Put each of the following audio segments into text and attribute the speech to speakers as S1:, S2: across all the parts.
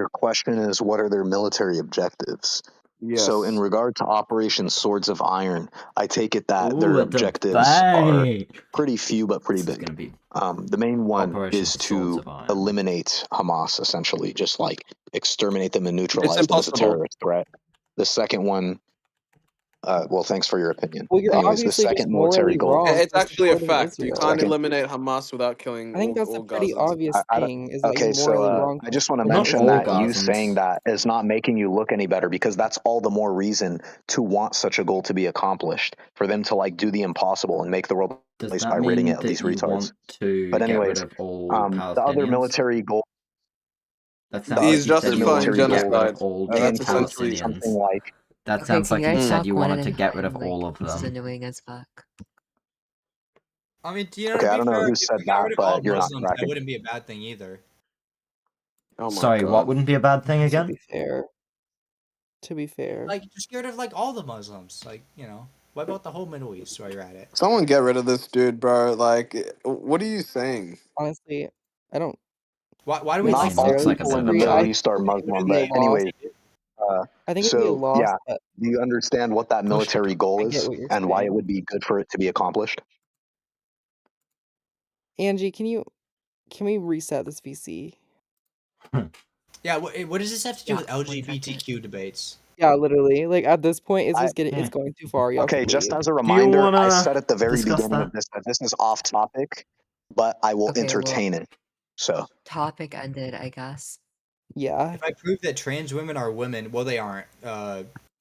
S1: Your question is, what are their military objectives?
S2: Yes.
S1: So in regard to Operation Swords of Iron, I take it that
S3: Ooh,
S1: their
S3: a
S1: objectives are
S3: debate.
S1: pretty few but pretty
S3: This is
S1: big.
S3: gonna be
S1: The main one
S3: Operation
S1: is
S3: Swords
S1: to
S3: of Iron.
S1: eliminate Hamas, essentially, just like exterminate them and neutralize
S4: It's
S1: them as a
S4: impossible.
S1: terrorist threat. The second one, well, thanks for your opinion.
S5: Well, you're
S1: Anyways, the
S5: obviously just
S1: second military
S5: morally
S1: goal.
S5: wrong
S4: It's
S5: for
S4: actually a
S5: supporting
S4: fact. You
S5: Israel.
S4: can't
S1: Second.
S4: eliminate Hamas without killing
S5: I think that's
S4: all
S5: a pretty
S4: Gazans.
S5: obvious
S1: I don't-
S5: thing, is that
S1: Okay,
S5: you're
S1: so
S5: morally wrong.
S1: I just want to
S3: Not
S1: mention
S3: all
S1: that you
S3: Gazans.
S1: saying that is not making you look any better, because that's all the more reason to want such a goal to be accomplished, for them to like do the impossible and make the world a
S3: Does
S1: place
S3: that
S1: by ridding
S3: mean
S1: it of
S3: that
S1: these
S3: you
S1: retards.
S3: want to
S1: But
S3: get rid
S1: anyways,
S3: of all
S1: the other
S3: Palestinians?
S1: military goal,
S3: That
S1: the
S3: sounds
S4: He's
S3: like you said you
S4: justifying
S3: wanted to get rid
S4: genocide.
S3: of all
S1: they
S4: That's
S1: include
S4: essentially
S1: something
S3: Palestinians.
S1: like
S3: That
S6: Okay,
S3: sounds
S6: can
S3: like
S6: you
S3: you
S6: guys
S3: said
S6: talk
S3: you
S6: one
S3: wanted
S6: at
S3: to
S6: a
S3: get rid of
S6: time?
S3: all
S6: Like,
S3: of
S6: this is
S3: them.
S6: annoying as fuck.
S7: I mean, you know,
S1: Okay,
S7: to
S1: I
S7: be
S1: don't know
S7: fair,
S1: who
S7: if
S1: said
S7: we got
S1: that,
S7: rid of all
S1: but you're not
S7: Muslims, that
S1: tracking.
S7: wouldn't be a bad thing either.
S4: Oh my
S3: Sorry,
S4: God.
S3: what wouldn't be a bad thing
S5: To
S3: again?
S5: be fair. To be fair.
S7: Like, just get rid of like all the Muslims. Like, you know, wipe out the whole Middle East while you're at it.
S4: Someone get rid of this dude, bro. Like, what are you saying?
S5: Honestly, I don't
S7: Why do we
S1: Not
S7: like
S1: all
S3: looks like a
S1: people in
S3: bit
S1: the
S3: of a
S5: disagree.
S1: Middle
S5: I
S1: East are
S5: think it would
S1: Muslim,
S5: be a
S1: but
S5: loss.
S1: anyways,
S5: I think it would be a
S1: so
S5: loss,
S1: yeah,
S5: but
S1: do you understand what that military goal
S5: I get
S1: is
S5: what you're
S1: and why it
S5: saying.
S1: would be good for it to be accomplished?
S5: Angie, can we reset this VC?
S7: Yeah, what does this have to do
S6: Yeah,
S7: with
S6: 1 second.
S7: LGBTQ debates?
S5: Yeah, literally. Like at this point, it's
S1: I-
S5: just getting it's going too far. Y'all
S1: Okay,
S5: can
S1: just
S5: leave.
S1: as a reminder, I
S3: wanna
S1: said at the very
S3: discuss
S1: beginning of this that this is off topic, but I will
S6: Okay,
S1: entertain it. So
S6: Topic ended, I guess.
S5: Yeah.
S7: If I prove that trans women are women, well, they aren't.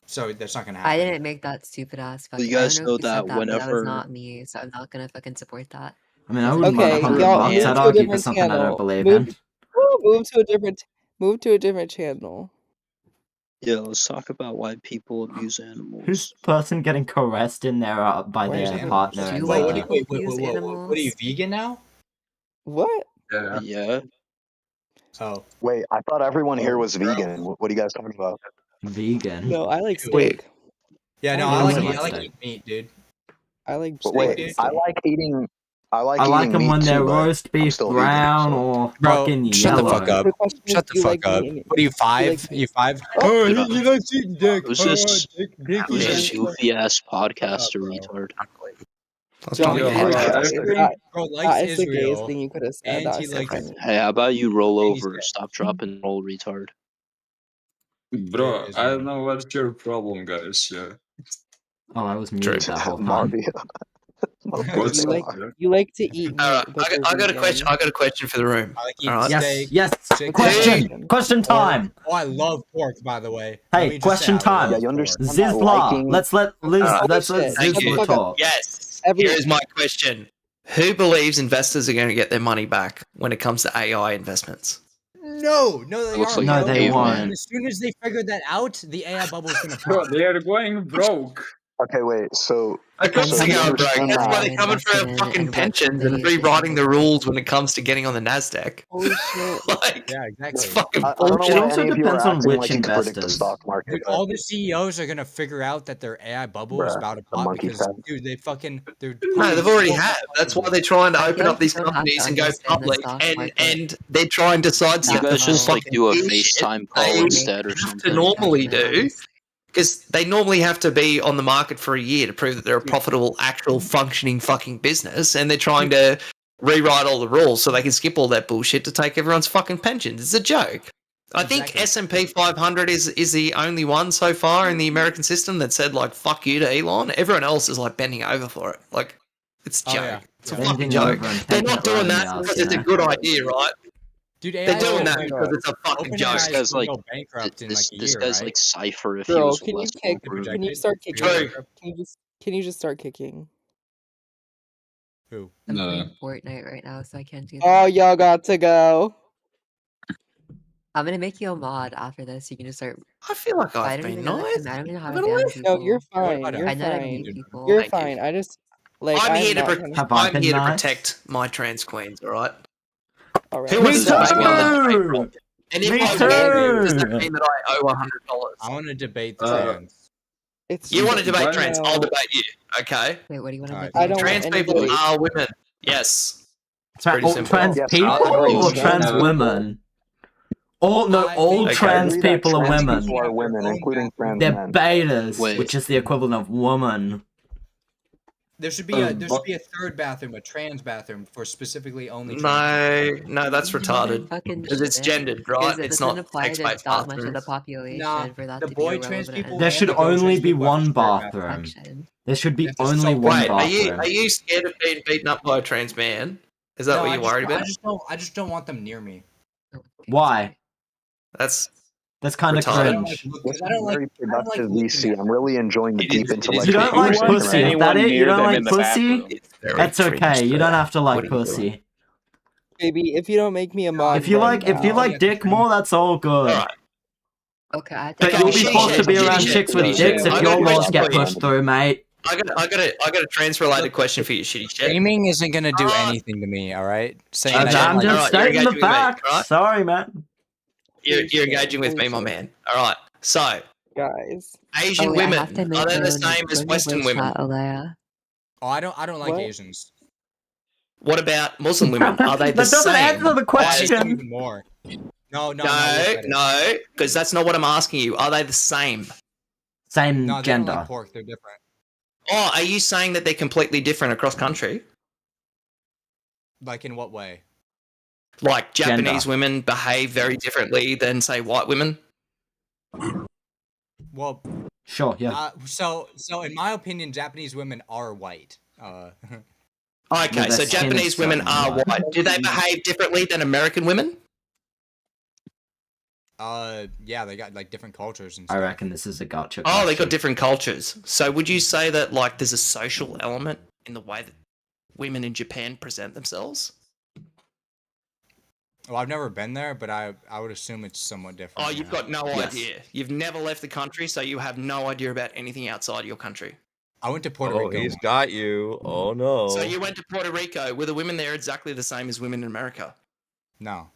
S7: So that's not gonna happen.
S6: I didn't make that stupid ass fucking.
S8: You guys
S6: I don't know
S8: know
S6: who said
S8: that
S6: that, but that was
S8: whenever-
S6: not me, so I'm not gonna fucking support that.
S3: I mean, I wouldn't mind
S5: Okay,
S3: 100
S5: y'all
S3: bucks.
S5: move
S3: I'd
S5: to a
S3: argue for
S5: different
S3: something I don't
S5: channel.
S3: believe
S5: Move
S3: in.
S5: move to a different channel.
S8: Yeah, let's talk about why people abuse
S3: Who's
S8: animals.
S3: the person getting caressed in their by
S5: Where's
S3: their
S5: animals?
S3: partner?
S6: Do
S3: and,
S6: white
S7: Wait,
S6: people
S7: wait,
S6: abuse
S7: what are you,
S6: animals?
S7: vegan now?
S5: What?
S8: Yeah.
S7: Oh,
S1: wait, I thought everyone here was vegan. What are you guys talking about?
S3: Vegan.
S5: No, I like steak.
S4: Wait.
S7: yeah, no,
S5: I
S7: I like
S5: wouldn't
S7: I like
S3: steak.
S7: eating meat, dude.
S5: I like
S1: But
S7: Steak,
S1: wait,
S7: dude.
S1: I like eating. I like
S3: I like
S1: eating
S3: them
S1: meat
S3: when they're
S1: too, but
S3: roast
S1: I'm
S3: beef
S1: still
S3: brown
S1: vegan. So.
S3: or
S7: Bro,
S3: fucking
S7: shut the
S3: yellow.
S7: fuck up.
S5: The question is,
S7: Shut
S5: do
S7: the
S5: you like
S7: fuck up.
S5: meat?
S7: What are you, 5?
S5: like-
S7: you 5?
S5: Oh,
S8: Yeah.
S7: he likes eating dick.
S8: Who's this? Who's this
S7: Yeah.
S8: goofy ass podcaster
S7: bro.
S8: retard?
S5: John,
S7: Yo,
S5: that
S7: Bro likes
S5: is the gayest
S7: Israel,
S5: thing you could have said.
S7: and
S5: That
S7: he
S5: was so
S7: likes-
S5: funny.
S8: Hey, how about you roll
S7: And he's
S8: over?
S7: gay.
S8: Stop, drop, and roll, retard.
S9: Bro,
S7: Is
S9: I
S7: it?
S9: don't know what's your problem, guys. Yeah.
S3: Oh, I was muted that whole time.
S1: Marvia.
S9: What's
S5: You
S9: up,
S5: like
S9: bro?
S5: you like to eat meat, but you're
S10: I got a
S5: vegan.
S10: question. I got a question for the room.
S7: I like eating
S10: Alright.
S7: steak.
S3: Yes,
S7: chicken.
S3: question, question time.
S7: Oh, I love pork, by the way.
S3: Hey,
S7: Let me just
S3: question
S7: say, I
S3: time.
S7: love
S1: Yeah, you
S7: pork.
S1: understand that
S3: Zizla,
S1: liking.
S3: let's let Liz,
S10: Alright.
S3: let's let
S5: Thank
S10: you.
S3: Zizla talk.
S10: Yes.
S5: Every-
S10: Here's my question. Who believes investors are going to get their money back when it comes to AI investments?
S7: No, they
S8: Looks
S7: aren't.
S8: like
S3: No, they won't.
S7: As soon as they figure that out, the AI bubble is gonna
S9: Bro,
S7: pop.
S9: they are going broke.
S1: Okay, wait. So
S10: Of course
S1: So
S10: they're
S1: you
S10: going broke.
S1: understand
S10: That's why
S1: that-
S10: they're coming for
S6: Invested
S10: our
S6: in
S10: fucking
S6: and what
S10: pensions and
S6: they
S10: rewriting the
S6: should-
S10: rules when it comes to getting on the NASDAQ.
S5: Holy shit.
S10: Like,
S7: Yeah,
S10: it's
S7: exactly.
S10: fucking
S1: I don't know
S10: bullshit.
S1: why
S3: also
S1: any of you are
S3: depends on
S1: acting
S3: which
S1: like you can predict the
S3: investors.
S1: stock market.
S7: Dude,
S1: but-
S7: all the CEOs are gonna figure out that their AI bubble is
S1: Bruh,
S7: about to
S1: the
S7: pop
S1: monkey
S7: because,
S1: said.
S7: dude, they're
S10: No, they've already have. That's why they're trying to
S6: I feel
S10: open
S6: like
S10: up these
S6: you don't have to
S10: companies and go
S6: understand the
S10: public,
S6: stock
S10: and
S6: market.
S10: they're trying to sidestep
S6: You
S8: You
S6: guys
S8: guys
S10: the
S8: just like do a
S10: bullshit
S8: FaceTime
S10: they
S8: call instead or
S10: have to
S8: something.
S10: normally do,
S6: Honestly.
S10: because they normally have to be on the market for a year to prove that they're a profitable, actual, functioning fucking business, and they're trying to rewrite all the rules so they can skip all that bullshit to take everyone's fucking pensions. It's a joke. I think
S7: Exactly.
S10: S&P 500 is the only one so far in the American system that said, like, fuck you to Elon. Everyone else is, like, bending over for it. Like, it's a
S7: Oh,
S10: joke.
S7: yeah.
S10: It's a
S7: Yeah.
S10: fucking
S3: Bending
S10: joke.
S3: over and
S10: They're
S3: taking
S10: not
S3: it
S10: doing
S3: right in
S10: that
S3: the ass,
S10: because it's a
S3: yeah.
S10: good idea, right?
S7: Dude, AI
S10: They're doing
S7: is
S10: that
S7: going-
S10: because it's a fucking
S7: OpenAI
S10: joke.
S7: is
S8: This guy's
S7: gonna
S8: like
S7: go bankrupt in like a
S8: this
S7: year,
S8: guy's
S7: right?
S8: like Cypher if he
S5: Bro,
S8: was
S5: can you
S8: less
S5: kick?
S8: well-groomed.
S5: Can you start kicking?
S10: True.
S5: Can you just start kicking?
S7: Who?
S6: I'm
S9: No.
S6: playing Fortnite right now, so I can't do that.
S5: Oh, y'all got to go.
S6: I'm gonna make you a mod after this. You can just start.
S10: I feel like
S6: I
S10: I've
S6: don't
S10: been
S6: even know.
S10: nice.
S6: I don't even know how
S10: But
S6: to ban
S10: what?
S6: people.
S5: No, you're fine.
S7: about
S5: You're
S6: I know how to
S5: fine.
S6: mute people.
S5: You're
S10: Thank you.
S5: fine. I just like
S10: I'm here
S5: not
S10: to
S5: trying
S3: Have I
S10: I'm
S3: been
S10: here to
S3: nice?
S10: protect my trans queens, all right?
S5: All right.
S10: Who
S3: Me
S10: wants to make me on the debate
S3: too!
S10: room? And if
S3: Me
S10: I win, does that
S3: too!
S10: mean that I owe $100?
S7: I want to debate the
S9: Uh,
S7: trans.
S5: It's
S10: You want to debate
S9: Why
S10: trans?
S5: no.
S10: I'll debate you, okay?
S6: Wait, what do you want to
S7: Alright.
S6: do?
S5: I don't
S10: Trans
S5: want
S10: people
S5: anybody.
S10: are women. Yes. It's pretty simple.
S3: Trans
S1: Yes,
S3: people
S1: I agree.
S3: or
S9: Trans
S3: trans
S9: people.
S3: women? All
S7: Okay.
S3: trans
S1: Agree that
S3: people are
S1: trans
S3: women.
S1: people are women, including trans
S3: They're
S1: men.
S3: betas,
S8: Wait.
S3: which is the equivalent of woman.
S7: There should be a third bathroom, a trans bathroom for specifically only trans.
S10: No, that's retarded.
S6: Fucking
S10: Because it's
S6: shit.
S10: gendered, right?
S6: Because it
S10: It's
S6: doesn't
S10: not
S6: apply to
S10: sex-based
S6: that much of the
S10: bathrooms.
S6: population
S7: Nah,
S6: for that
S7: the
S6: to be
S7: boy
S6: a
S7: trans
S6: relevant
S7: people
S3: There
S7: and
S3: should
S7: the girl
S3: only
S7: trans
S3: be
S7: people have
S3: one
S7: to share a bathroom.
S3: bathroom.
S6: section.
S3: There should be
S7: That's just
S3: only
S7: so
S3: one
S10: Wait,
S3: bathroom.
S10: are you scared of being beaten up by a trans man? Is that
S7: No,
S10: what you're worried about?
S7: I just don't want them near me.
S6: Okay,
S3: Why?
S10: That's
S3: Kind of
S10: retarded.
S3: cringe.
S1: This is
S7: I don't like
S1: very productive,
S7: looking
S1: VC.
S7: at
S1: I'm really enjoying the
S8: It
S1: deep
S8: is- it is
S1: intellectual
S3: You don't like
S1: conversation
S3: pussy,
S1: right
S3: is
S1: now.
S3: that it? You don't
S9: them
S3: like
S9: in the
S3: pussy?
S9: bathroom.
S10: it's very
S3: That's
S10: cringe,
S3: okay. You
S10: though.
S3: don't have to
S10: What
S3: like
S10: are you doing?
S3: pussy.
S5: Baby, if you don't make me a mod
S3: If you
S5: right
S3: like
S5: now,
S3: dick more, that's all good.
S10: Alright.
S6: Okay, I
S3: But
S10: Okay,
S3: you'll be
S10: shitty
S3: forced to
S10: shit,
S3: be
S10: shitty
S3: around
S10: shit,
S3: chicks with
S10: shitty
S3: dicks
S10: shit.
S3: if
S10: I
S3: your
S10: got a
S3: laws
S10: question
S3: get
S10: for you.
S3: pushed through, mate.
S10: I got a trans related question for you, shitty shit.
S7: Gaming isn't gonna do
S10: Uh,
S7: anything to me, alright? Saying
S10: I'm
S7: that I
S3: I'm
S7: don't like
S3: just
S10: Alright, you're
S3: stating the
S10: engaging with me,
S3: facts.
S10: right?
S3: Sorry, man.
S10: You're engaging with me, my man. Alright. So,
S5: guys.
S10: Asian
S6: Oh wait, I have to
S10: women,
S6: make
S10: are they
S6: my
S10: the
S6: own.
S10: same as
S6: Join the
S10: Western
S6: voice
S10: women?
S6: chat, Alea.
S7: Oh, I don't like
S5: What?
S7: Asians.
S10: What about Muslim women? Are they the
S3: That doesn't
S10: same?
S3: answer the
S7: Oh, I hate them
S3: question.
S7: even more. No, look at it.
S10: No, because that's not what I'm asking you. Are they the same?
S3: Same
S7: No, they don't
S3: gender.
S7: like pork. They're different.
S10: Oh, are you saying that they're completely different across country?
S7: Like in what way?
S10: Like Japanese
S3: Gender.
S10: women behave very differently than, say, white women?
S7: Well,
S3: Sure, yeah.
S7: so in my opinion, Japanese women are white.
S10: Okay,
S3: their
S10: so
S3: skin is
S10: Japanese women
S3: certainly
S10: are
S3: white.
S10: white. Do they behave differently than American women?
S7: Yeah, they got like different cultures and
S3: I
S7: stuff.
S3: reckon this is a gotcha
S10: Oh, they
S3: question.
S10: got different cultures. So would you say that like there's a social element in the way that women in Japan present themselves?
S7: Well, I've never been there, but I would assume it's somewhat different.
S10: Oh, you've
S7: yeah.
S10: got no
S3: Yes.
S10: idea. You've never left the country, so you have no idea about anything outside your country.
S7: I went to Puerto
S2: Oh,
S7: Rico.
S2: he's got you. Oh no.
S10: So you went to Puerto Rico. Were the women there exactly the same as women in America?
S7: No.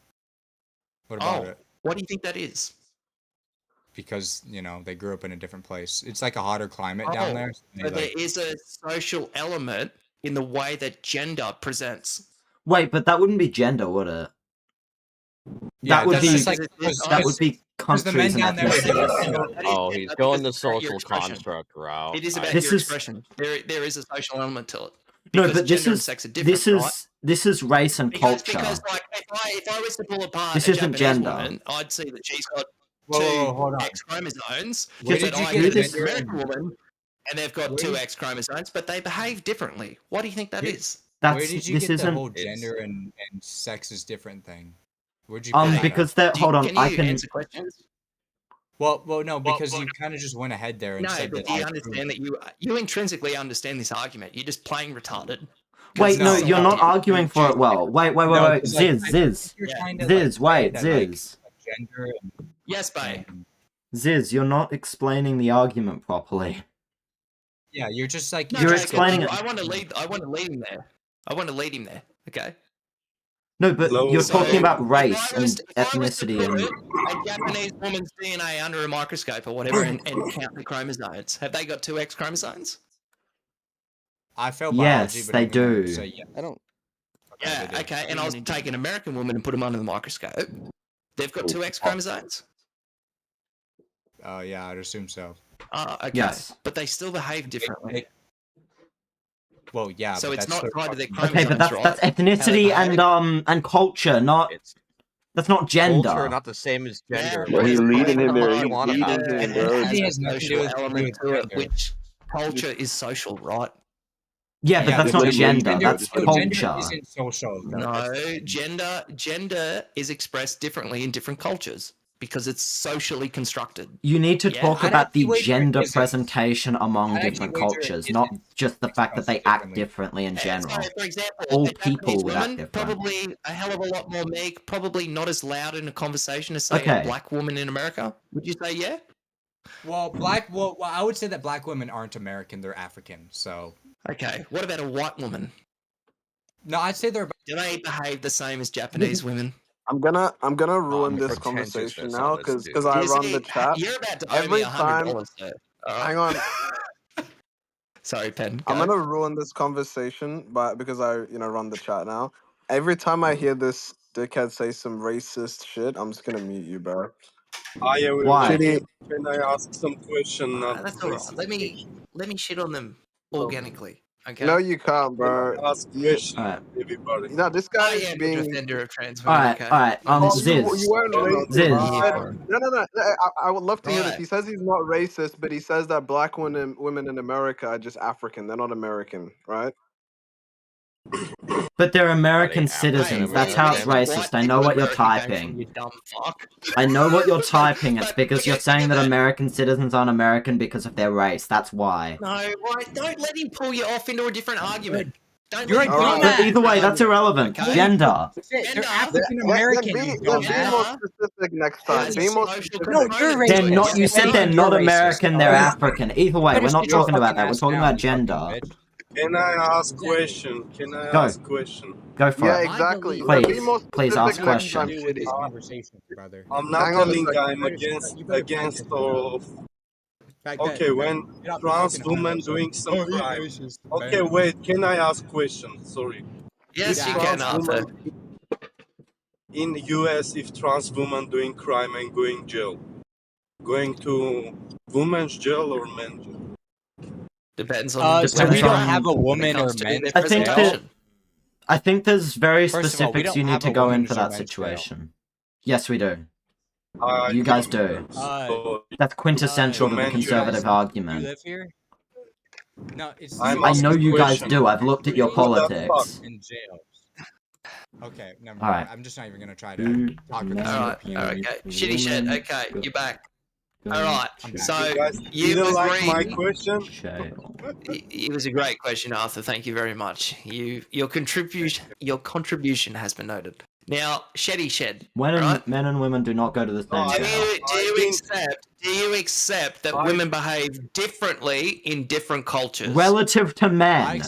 S7: What about it?
S10: What do you think that is?
S7: Because they grew up in a different place. It's like a hotter climate down there.
S10: So there is a social element in the way that gender presents.
S3: Wait, but that wouldn't be gender, would it? That would
S7: that's
S3: be
S7: just like
S3: that would be
S7: because the men
S3: countries and
S7: down there are
S3: ethnicities.
S7: different.
S2: Oh, he's
S10: That's
S2: going
S10: because
S2: the
S10: it's about your
S2: social
S10: expression.
S2: construct route.
S10: It is about
S3: This
S10: your
S3: is-
S10: expression. There is a social element to it.
S3: No,
S10: Because
S3: but this
S10: gender and
S3: is
S10: sex are different, right?
S3: this is race and culture.
S10: Because like if I was to pull apart
S3: This
S10: a
S3: isn't
S10: Japanese
S3: gender.
S10: woman, I'd see that she's got
S7: Whoa,
S10: two
S7: hold on.
S10: X chromosomes.
S7: Where
S10: but
S7: did you
S10: I
S7: get
S10: get
S3: this?
S10: an American woman, and they've got
S7: Where
S10: two
S7: did-
S10: X chromosomes, but they behave differently. What do you think that
S7: Where-
S10: is?
S3: That's
S7: Where did you
S3: this
S7: get the
S3: isn't
S7: whole gender and sex is different thing? Where'd you pick that
S3: because
S7: up?
S3: they're hold on,
S10: Can
S3: I
S10: you
S3: can
S10: answer questions?
S7: Well, no, because you kind of just went ahead there and
S10: No,
S7: said
S10: but
S7: that.
S10: do you understand that you intrinsically understand this argument? You're just plain retarded.
S3: wait, no,
S7: No,
S3: you're
S7: no,
S3: not arguing for it well. Wait,
S7: No,
S3: Ziz,
S7: 'cause, like, I
S3: Ziz.
S7: think you're trying to,
S3: Ziz,
S7: say
S3: wait,
S7: that, like,
S3: Ziz.
S7: gender
S10: Yes, babe.
S7: and
S3: Ziz, you're not explaining the argument properly.
S7: yeah, you're just like
S10: No,
S3: You're
S10: Jacob,
S3: explaining it-
S10: I want to lead him there. I want to lead him there. Okay.
S3: No, but
S9: Hello,
S3: you're
S9: so-
S3: talking about
S10: If
S3: race
S10: I was
S3: and
S10: to
S3: ethnicity
S10: put
S3: and
S10: a Japanese woman's DNA under a microscope or whatever and count the chromosomes, have they got two X chromosomes?
S7: I failed
S3: Yes,
S7: biology, but
S3: they
S7: I'm gonna
S3: do.
S7: say yes.
S5: I don't.
S10: Yeah,
S7: they do.
S10: okay. And I was to take an American woman and put them under the microscope. They've got two X chromosomes.
S7: Yeah, I'd assume so.
S10: Okay.
S3: Yes.
S10: But they still behave differently.
S7: Well, yeah.
S10: So
S7: but
S10: it's
S7: that's
S10: not
S7: their
S10: tied to their
S7: fucking-
S3: okay, but
S10: chromosomes,
S3: that's
S10: right?
S3: ethnicity
S10: How they
S3: and culture, not
S2: It's
S3: that's not gender.
S2: culture, not the same as gender.
S10: Yeah,
S2: What
S10: he's
S2: is
S10: leading him there.
S2: What do you
S10: He's
S2: want
S10: leading
S2: about?
S10: him,
S2: it?
S10: bro. It has
S7: It
S10: a
S7: has nothing to do
S10: social
S7: with
S10: element to it,
S7: gender.
S10: which culture is social, right?
S3: Yeah, but
S7: Yeah,
S3: that's
S7: but
S3: not gender. That's
S7: Gender
S3: culture.
S7: isn't social.
S10: No, gender is expressed differently in different cultures because it's socially constructed.
S3: You need to
S10: Yeah,
S3: talk
S7: I'd
S3: about the
S7: actually wager it
S3: gender
S7: isn't.
S3: presentation among
S7: I'd
S3: different
S7: actually wager it
S3: cultures,
S7: isn't
S3: not just the fact that they
S7: expressed
S3: act
S7: differently.
S3: differently in general.
S10: So, for example,
S3: All
S10: a Japanese
S3: people would act
S10: woman,
S3: different.
S10: probably a hell of a lot more meek, probably not as loud in a conversation as say
S3: Okay.
S10: a black woman in America. Would you say yeah?
S7: Well, I would say that black women aren't American; they're African. So
S10: Okay. What about a white woman?
S7: no, I'd say they're.
S10: Do they behave the same as Japanese women?
S4: I'm gonna ruin
S2: the
S4: this conversation
S2: pretentiousness
S4: now
S2: of this,
S4: because
S2: dude.
S4: I
S10: You
S4: run
S10: see,
S4: the chat.
S10: You're about to owe me
S4: Every time,
S10: $100, sir. All right?
S4: hang on,
S10: Sorry, Pen.
S4: I'm
S10: go.
S4: gonna ruin this conversation, but because I run the chat now. Every time I hear this dickhead say some racist shit, I'm just gonna mute you, bro.
S11: Hi everyone.
S3: Why?
S11: Can I ask some question?
S10: That's all right. Let me shit on them organically. Okay.
S4: No, you can't, bro.
S11: Ask question,
S3: Alright.
S11: everybody.
S4: No, this
S10: I
S4: guy is
S10: am a
S4: being.
S10: defender of trans women.
S3: Alright,
S10: Okay.
S3: alright.
S4: Oh, you
S3: Ziz.
S4: weren't racist.
S3: Ziz.
S4: He said- no. I would love to hear this. He says he's not racist, but he says that black women in America are just African. They're not American, right?
S3: But they're American
S2: African
S3: citizens. That's how it's
S2: American?
S3: racist. I know what you're typing.
S10: You dumb fuck.
S3: I know what you're typing. It's because you're saying that American citizens aren't American because of their race. That's why.
S10: No, right. Don't let him pull you off into a different argument. Don't
S7: You're
S10: let him
S7: a
S10: pull
S7: dumbass.
S10: you
S3: But either way, that's irrelevant.
S10: Okay.
S3: Gender.
S7: They're African American.
S4: Then
S7: you
S4: be more
S7: dumbass.
S4: specific next time.
S10: Has
S4: Be
S10: a
S4: more
S10: social
S4: specific.
S7: No, you're
S10: component
S3: They're
S10: to it.
S3: not. You said they're not American. They're African. Either way, we're
S7: Finish
S3: not
S7: your
S3: talking about
S7: fucking
S3: that. We're
S7: ass
S3: talking
S7: now,
S3: about
S7: you fucking
S3: gender.
S7: bitch.
S11: Can I ask question? Can I
S3: Go.
S11: ask question?
S3: Go for
S4: Yeah,
S3: it.
S4: exactly.
S3: Please,
S4: Be more
S3: please
S4: specific
S3: ask
S4: next
S3: question.
S4: time,
S7: Do with
S4: shitty.
S7: this conversation, brother.
S11: I'm not
S4: Hang on a
S11: telling
S4: second.
S11: I'm against all of.
S7: Fact
S11: Okay,
S7: that-
S11: when
S7: get off the
S11: trans
S7: fucking
S11: woman
S7: highway.
S11: doing some
S7: Oh, he's
S11: crime.
S7: racist,
S11: Okay,
S7: man.
S11: wait. Can I ask question? Sorry.
S10: Yes,
S11: If
S10: you
S11: trans
S10: can, Arthur.
S11: woman in US, if trans woman doing crime and going jail, going to women's jail or men's jail?
S10: Depends on.
S7: So we
S3: Depends
S7: don't
S3: on-
S7: have a
S10: when it
S7: woman
S10: comes
S7: or
S10: to
S7: men.
S10: their
S3: I think that-
S10: presentation.
S3: I think there's very
S7: First of all, we
S3: specifics
S7: don't
S3: you need
S7: have
S3: to
S7: a
S3: go in
S7: women's
S3: for
S7: or
S3: that
S7: men's
S3: situation. Yes, we do.
S11: I
S3: You guys
S11: don't
S3: do.
S11: know. So,
S3: That's quintessential to the
S11: men-
S3: conservative
S7: You
S3: argument.
S7: live here? No, it's
S11: I'm
S3: I
S11: asking
S3: know you guys
S11: question.
S3: do. I've looked at your
S11: What the
S3: politics.
S7: in jails. Okay, never
S3: All
S7: mind.
S3: right.
S7: I'm just not even gonna try to talk about
S10: Alright,
S7: European.
S10: okay. Shitty shit. Okay, you're back. Alright, so
S11: You guys
S10: you
S11: didn't like my
S10: agree.
S11: question?
S10: It was a great question, Arthur. Thank you very much. Your contribution has been noted. Now, Sheddy Shed.
S3: When
S10: right?
S3: men and women do not go to the same
S11: Oh,
S3: jail.
S10: Do you accept that women behave differently in different cultures?
S3: Relative to
S7: I
S3: men.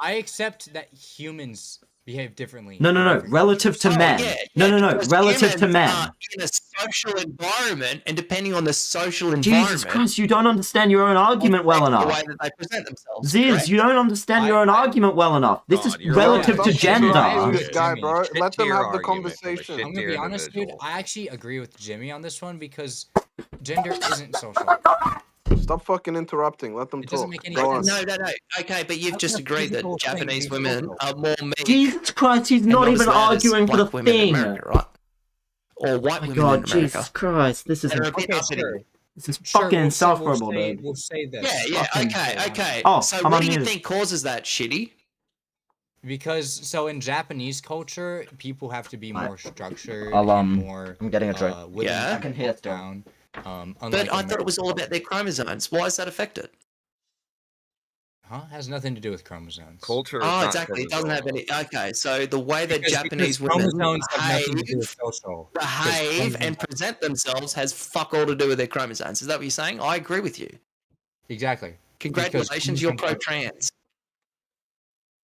S7: accept that humans behave differently.
S3: No.
S7: in different
S3: Relative to
S7: cultures.
S3: men. No.
S10: because
S3: Relative to
S10: humans
S3: men.
S10: are in a social environment, and depending on the social
S3: Jesus
S10: environment,
S3: Christ, you don't understand your own argument well
S10: affects the
S3: enough.
S10: way that they present themselves.
S3: Ziz,
S10: correct?
S3: you don't understand your own argument well enough. This is
S2: God, you're
S3: relative
S4: Stop
S3: to
S4: interrupting
S3: gender.
S4: this guy, bro.
S2: Shit
S4: Let
S2: to
S4: them
S2: your
S4: have the
S2: argument from a
S4: conversation.
S2: shit
S7: I'm
S2: to
S7: gonna be
S2: your
S7: honest, dude.
S2: individual.
S7: I actually agree with Jimmy on this one because gender isn't social.
S4: Stop fucking interrupting. Let them
S7: It doesn't
S4: talk.
S7: make any
S4: Go on.
S7: sense.
S10: No. Okay, but you've
S7: How
S10: just
S7: can a
S10: agreed that
S7: physical thing
S10: Japanese
S7: be
S10: women
S7: social?
S10: are more meek
S3: Jesus Christ, he's
S10: and
S3: not even
S10: as bad as
S3: arguing for the
S10: black women in
S3: thing.
S10: America, right? Or white
S3: Oh my
S10: women
S3: god,
S10: in America.
S3: Jesus Christ, this is
S10: That are a bit
S7: Okay,
S10: uppity.
S7: sure.
S3: this is
S7: Sure,
S3: fucking
S7: we'll
S3: insufferable,
S7: say,
S3: dude.
S7: We'll say this.
S10: Yeah,
S3: Fucking-
S10: okay.
S3: Oh,
S10: So
S3: I'm
S10: what do you
S3: unmuted.
S10: think causes that, Shitty?
S7: Because so in Japanese culture, people have to be more structured
S3: I'll,
S7: and more.
S3: I'm getting a drink.
S7: Willing
S10: Yeah.
S7: to
S3: I can hear
S7: put
S3: still.
S7: down.
S10: But
S7: Unlike
S10: I thought it was all
S7: American
S10: about their chromosomes. Why is that affected?
S7: Huh? Has nothing to do with chromosomes.
S2: Culture is
S10: Oh,
S2: not
S10: exactly. It doesn't have any. Okay, so the way that
S7: Because
S10: Japanese women
S7: chromosomes have nothing to do with social.
S10: behave and present themselves has fuck all to do with their chromosomes. Is that what you're saying? I agree with you.
S7: Exactly.
S10: Congratulations, you're
S7: chromosomes-
S10: pro-trans.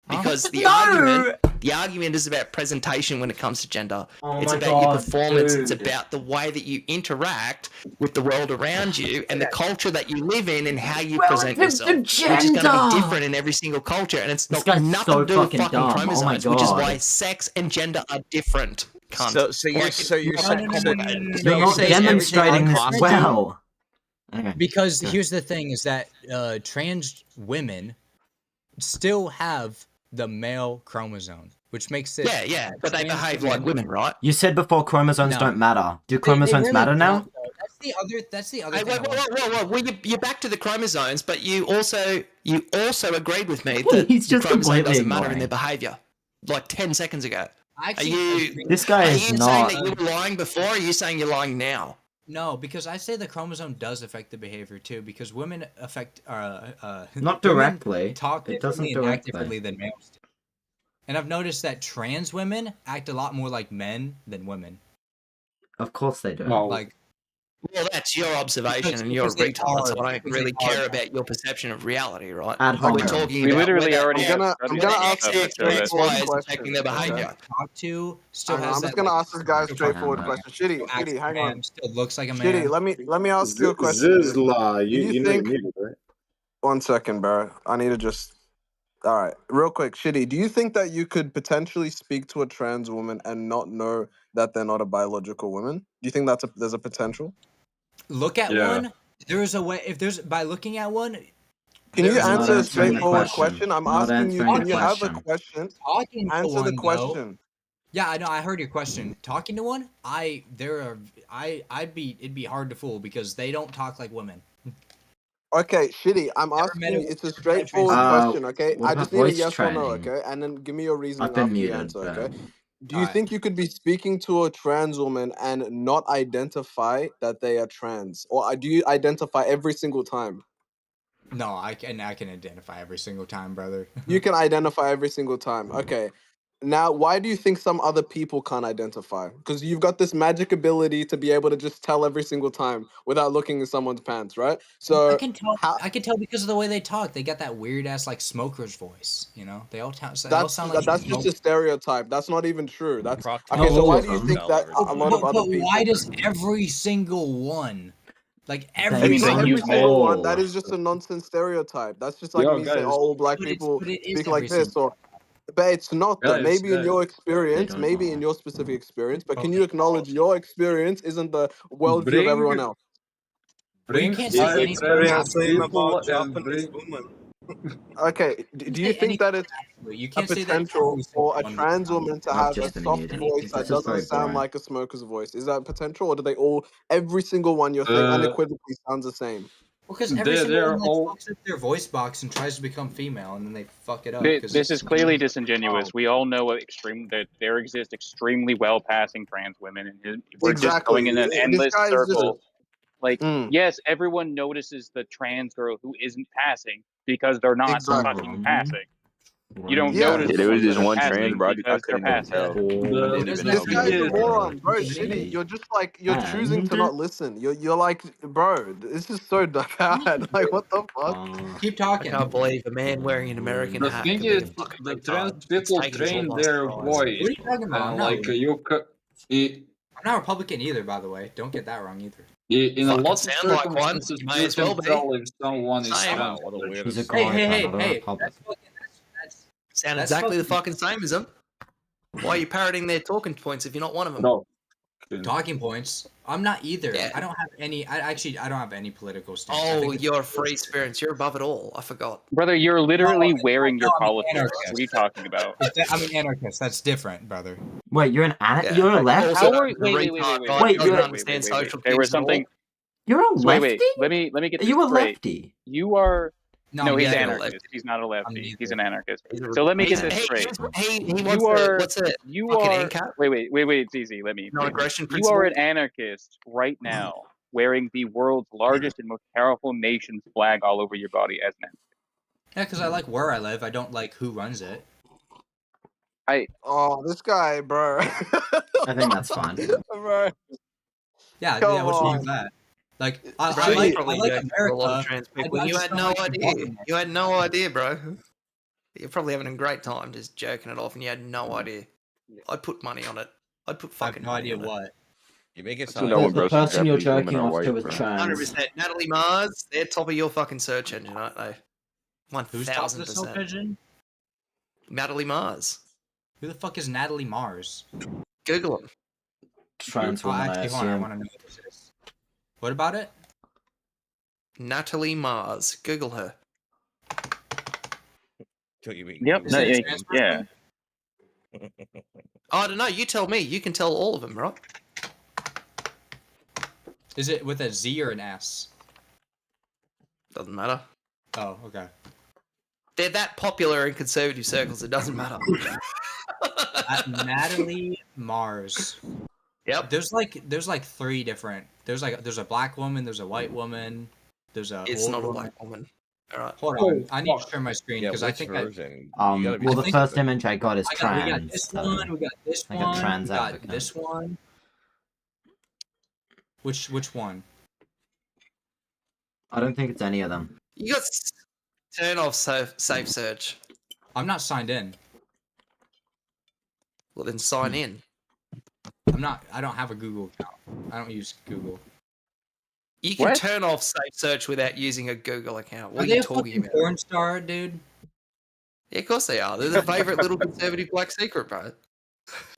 S7: Huh?
S10: Because the
S3: No!
S10: argument is about presentation when it comes to gender.
S3: Oh
S10: It's
S3: my
S10: about your
S3: God,
S10: performance. It's
S3: dude.
S10: about the way that you interact with the world around you and the culture that you live in and how you present
S3: Relative to
S10: yourself. Which is going to
S3: gender!
S10: be different in every single culture, and it's
S3: This
S10: not
S3: guy's
S10: nothing
S3: so
S10: to do with
S3: fucking
S10: fucking
S3: dumb. Oh my
S10: chromosomes, which is
S3: God.
S10: why sex and gender are different. Cunt.
S2: So you're
S10: Like,
S2: saying
S7: no,
S2: so
S7: no,
S2: you're
S3: You're
S2: saying
S3: not
S2: everything
S3: demonstrating this
S2: possible-
S3: well. Okay.
S7: Because
S3: Yeah.
S7: here's the thing: is that trans women still have the male chromosome, which makes it
S10: yeah, but they
S7: trans
S10: behave like women, right?
S3: You said before chromosomes
S7: No.
S3: don't matter. Do
S7: They
S3: chromosomes
S7: really
S3: matter now?
S7: don't, though. That's the other
S10: Hey,
S7: thing.
S10: wait,
S7: I want-
S10: well, you're back to the chromosomes, but you also agreed with me that
S3: He's
S10: the
S3: just
S10: chromosome
S3: completely
S10: doesn't matter in
S3: ignoring.
S10: their behavior. Like 10 seconds ago.
S7: I
S10: Are
S7: actually
S10: you?
S7: agree-
S3: This guy
S10: Are
S3: is
S10: you
S3: not.
S10: saying that you were lying before? Or are you saying you're lying now?
S7: No, because I say the chromosome does affect the behavior too. Because women affect
S3: Not
S7: women
S3: directly.
S7: talk
S3: It doesn't
S7: differently and act
S3: directly.
S7: differently than males do. And I've noticed that trans women act a lot more like men than women.
S3: Of course they do.
S9: No.
S7: Like
S10: Well, that's your observation,
S7: Because-
S10: and you're a
S7: because they
S10: retard, so
S7: are-
S10: I don't
S7: because
S10: really
S7: they
S10: care
S7: are.
S10: about your perception of reality, right?
S3: Ad
S10: We're
S3: hominem.
S10: talking
S8: We
S10: about
S8: literally
S10: whether
S8: already
S4: I'm
S8: have
S4: gonna
S10: whether
S4: ask
S10: XX
S4: straightforward
S10: trans is
S4: question.
S10: affecting their behavior.
S7: talk to still
S4: Hang on,
S7: has
S4: I'm just
S7: that,
S4: gonna
S7: like,
S4: ask this guy a
S7: still
S4: straightforward
S3: fucking
S4: question. Shitty,
S7: acts
S4: hang
S7: man,
S4: on.
S7: still looks like a man.
S4: Shitty, let me ask you a question. dude.
S9: Zizla,
S4: Do you
S9: you know
S4: think-
S9: you muted, right?
S4: 1 second, bro. I need to just All right, real quick, Shitty. Do you think that you could potentially speak to a trans woman and not know that they're not a biological woman? Do you think there's a potential?
S7: Look at
S9: Yeah.
S7: one. There is a way. If there's by looking at one.
S4: Can you
S7: there's
S3: Not
S4: answer a
S3: answering the
S4: straightforward
S3: question.
S4: question? I'm
S3: Not
S4: asking you.
S3: answering
S4: Can
S3: the
S4: you have a
S3: question.
S4: question?
S7: Talking to
S4: Answer the
S7: one,
S4: question.
S7: Though, yeah, I know. I heard your question. Talking to one, it'd be hard to fool because they don't talk like women.
S4: Okay, Shitty. I'm
S7: Never
S4: asking
S7: met
S4: you.
S7: a
S4: It's a
S7: never met a trans
S4: straightforward
S7: woman.
S4: question. Okay,
S3: What
S4: I
S3: about
S4: just need a
S3: voice
S4: yes or no.
S3: training?
S4: Okay, and then give me your reasoning
S3: I've been
S4: after you
S3: muted,
S4: answer.
S3: but
S4: Okay. Do you
S7: Alright.
S4: think you could be speaking to a trans woman and not identify that they are trans, or do you identify every single time?
S7: No, I can identify every single time, brother.
S4: You can identify every single time. Okay. Now, why do you think some other people can't identify? Because you've got this magic ability to be able to just tell every single time without looking in someone's pants, right?
S7: I
S4: So
S7: can tell.
S4: how
S7: I can tell because of the way they talk. They got that weird ass like smoker's voice. You know, they all sound like
S4: that's just a stereotype. That's not even true. That's okay. So
S3: all
S4: why
S3: of
S4: do you
S3: them.
S4: think that a lot of other
S7: But why
S4: people?
S7: does every single one, like
S3: They
S7: every
S4: It's not
S3: aren't
S4: every
S7: single
S4: single one. That
S3: all.
S4: is just a nonsense stereotype. That's just like
S9: Yo,
S4: me saying,
S9: guys,
S4: "Oh, black people
S7: but it is
S4: speak like
S7: every
S4: this,"
S7: single.
S4: or but it's not though.
S9: guys,
S4: Maybe in
S9: guys.
S4: your
S3: They
S4: experience,
S3: don't
S4: maybe in
S3: all.
S4: your specific experience, but can
S7: Okay.
S4: you acknowledge your experience isn't the worldview of everyone
S9: Bring,
S4: else?
S7: Well, you
S9: bring
S7: can't say
S11: Is
S9: five
S11: the
S7: anything
S9: trans
S11: experience same
S7: absolute.
S9: people
S11: about
S9: and
S11: Japanese
S9: bring.
S11: women?
S4: Okay,
S7: You
S4: do
S7: can't
S4: you
S7: say
S4: think
S7: anything
S4: that it's
S7: absolute. You
S4: a
S7: can't say that
S4: potential
S7: every single
S4: for a
S7: one.
S4: trans woman to
S3: I've
S4: have a
S3: just been
S4: soft
S3: muted.
S4: voice
S3: This
S4: that
S3: is
S4: doesn't
S3: very
S4: sound
S3: boring.
S4: like a smoker's voice? Is that potential, or do they all, every single one you're saying unequivocally sounds the same?
S7: Because every single
S9: They're
S7: one like
S9: all.
S7: fucks up their voice box and tries to become female, and then they fuck it up.
S12: This is clearly disingenuous. We all know that there exist extremely well passing trans women, and we're just
S4: Exactly.
S12: going in an
S4: This
S12: endless
S4: guy is just.
S12: circle. Like,
S4: Mm,
S12: yes, everyone notices the trans girl who isn't passing because they're not
S4: exactly.
S12: fucking passing. You don't
S4: Yeah.
S12: notice
S13: Yeah,
S12: the
S13: there was
S12: ones
S13: just
S12: that are
S13: one trans,
S12: passing
S13: bro. I
S12: because they're
S13: couldn't even
S12: passing.
S13: tell.
S9: The,
S13: I
S7: It
S13: didn't even
S7: doesn't
S13: know
S4: This
S13: if he
S4: guy
S13: was
S4: is a
S7: necessarily
S13: trans.
S4: moron, bro.
S7: even
S4: Shitty.
S7: me.
S4: You're just like you're choosing to
S3: And
S4: not listen. You're like, bro, this is so bad. Like, what the fuck?
S7: Keep
S10: I
S7: talking.
S10: can't believe a man wearing an American
S9: the
S10: hat
S9: thing
S10: could be
S9: is,
S10: a fucking
S9: the
S10: retard.
S9: trans
S10: It's
S9: people
S10: taken us all
S9: train
S10: by
S9: their
S10: surprise.
S7: What are
S9: voice,
S7: you talking about? I'm not.
S9: like you
S7: I'm not Republican either, by the way. Don't get that wrong either.
S9: in a
S10: Fucking
S9: lot of
S10: sound like one.
S9: circumstances
S10: You may
S9: you
S10: as well
S9: can
S10: be.
S9: tell if someone is
S10: Same.
S9: trans.
S2: Wow, what a weird
S3: He's a
S2: assumption.
S3: Quaker,
S7: Hey,
S3: not a
S7: that's
S3: Republican.
S7: fucking.
S10: Sound
S7: That's
S10: exactly the
S7: fucking-
S10: fucking same as them. Why are you parroting their talking points if you're not one of them?
S9: No.
S7: Talking points. I'm not either.
S10: Yeah.
S7: I don't have any. I don't have any political stance. I
S10: Oh,
S7: think it's
S10: you're a
S7: bullshit.
S10: free experience. You're above it all. I forgot.
S12: Brother, you're literally wearing your
S7: I'm an
S12: politics.
S7: anarchist.
S12: What are you talking about?
S7: I'm an anarchist. That's different, brother.
S3: Wait, you're an
S10: Yeah.
S3: you're a
S10: Also,
S3: left?
S12: How are
S10: the
S12: wait,
S10: retard guy
S3: Wait,
S10: doesn't
S3: you're-
S10: understand social
S12: There was
S10: things at all.
S12: something.
S3: You're a
S12: Wait,
S3: lefty?
S12: let me get
S3: Are
S12: this
S3: you a
S12: straight.
S3: lefty?
S12: You are. No, he's
S10: yeah,
S12: an
S10: you're a
S12: anarchist. He's not a lefty.
S7: neither.
S12: He's an anarchist.
S10: He's a-
S12: So let me get
S10: he's-
S12: this straight.
S10: He wants
S12: You are.
S10: what's it?
S12: You
S10: Fucking
S12: are.
S10: ANCAP?
S12: Wait. It's easy. Let me.
S10: Non-aggression
S12: You are
S10: principle?
S12: an anarchist right now, wearing the world's largest and most powerful nation's flag all over your body as an anarchist.
S7: Yeah, because I like where I live. I don't like who runs it.
S4: Oh, this guy, bro.
S3: I think that's fine.
S4: Bro.
S7: Yeah,
S4: Come
S7: yeah. What's wrong
S4: on.
S7: with that? Like, I
S10: Bro, you
S7: like
S10: probably
S7: America.
S10: joking for a lot of trans people.
S7: I
S10: You
S7: just
S10: had
S7: don't
S10: no
S7: like the
S10: idea.
S7: government.
S10: You had no idea, bro. You're probably having a great time just jerking it off, and you had no idea. I'd put money on it. I'd put
S7: I have
S10: fucking
S7: no
S10: money
S7: idea
S10: on it.
S7: what.
S2: You make it
S13: So
S2: sound
S13: no one,
S3: The
S13: bro. some
S3: person you're
S13: Japanese women
S3: jerking
S13: are
S3: off
S13: white,
S3: to is
S13: bro.
S3: trans.
S10: 100%. Natalie Mars, they're top of your fucking search engine, aren't they?
S7: Who's top of the search
S10: 1000%.
S7: engine?
S10: Natalie Mars.
S7: Who the fuck is Natalie Mars?
S10: Google them.
S3: Trans
S7: Oh,
S3: woman, I
S7: actually, hold on. I
S3: assume.
S7: want to know what this is. What about it?
S10: Natalie Mars. Google her.
S2: What you mean?
S12: Yep.
S7: Is
S12: No,
S7: it a
S12: yeah.
S7: trans
S12: Yeah.
S7: person?
S10: I don't know. You tell me. You can tell all of them, right?
S7: Is it with a Z or an S?
S10: Doesn't matter.
S7: Oh, okay.
S10: They're that popular in conservative circles. It doesn't matter.
S7: Natalie Mars.
S10: Yep.
S7: There's like three different. There's a black woman. There's a white woman. There's a.
S10: It's
S7: old
S10: not a
S7: woman.
S10: black woman. All right.
S7: Hold on. I need to share my screen
S2: Yeah,
S7: because
S2: which
S7: I think
S2: version?
S3: Well, the
S7: think-
S3: first image I got is
S7: we got
S3: trans.
S7: this
S3: so-
S7: one. We got this
S3: Like a
S7: one.
S3: trans
S7: we got
S3: applicant.
S7: this one. Which one?
S3: I don't think it's any of them.
S10: You got turn off safe search.
S7: I'm not signed in.
S10: Well, then sign in.
S7: I'm not. I don't have a Google account. I don't use Google.
S10: You can
S12: What?
S10: turn off safe search without using a Google account. What
S7: Are
S10: are
S7: they
S10: you
S7: a
S10: talking
S7: fucking
S10: about?
S7: porn star, dude?
S10: Yeah, of course they are. They're the favorite little conservative black secret, bro.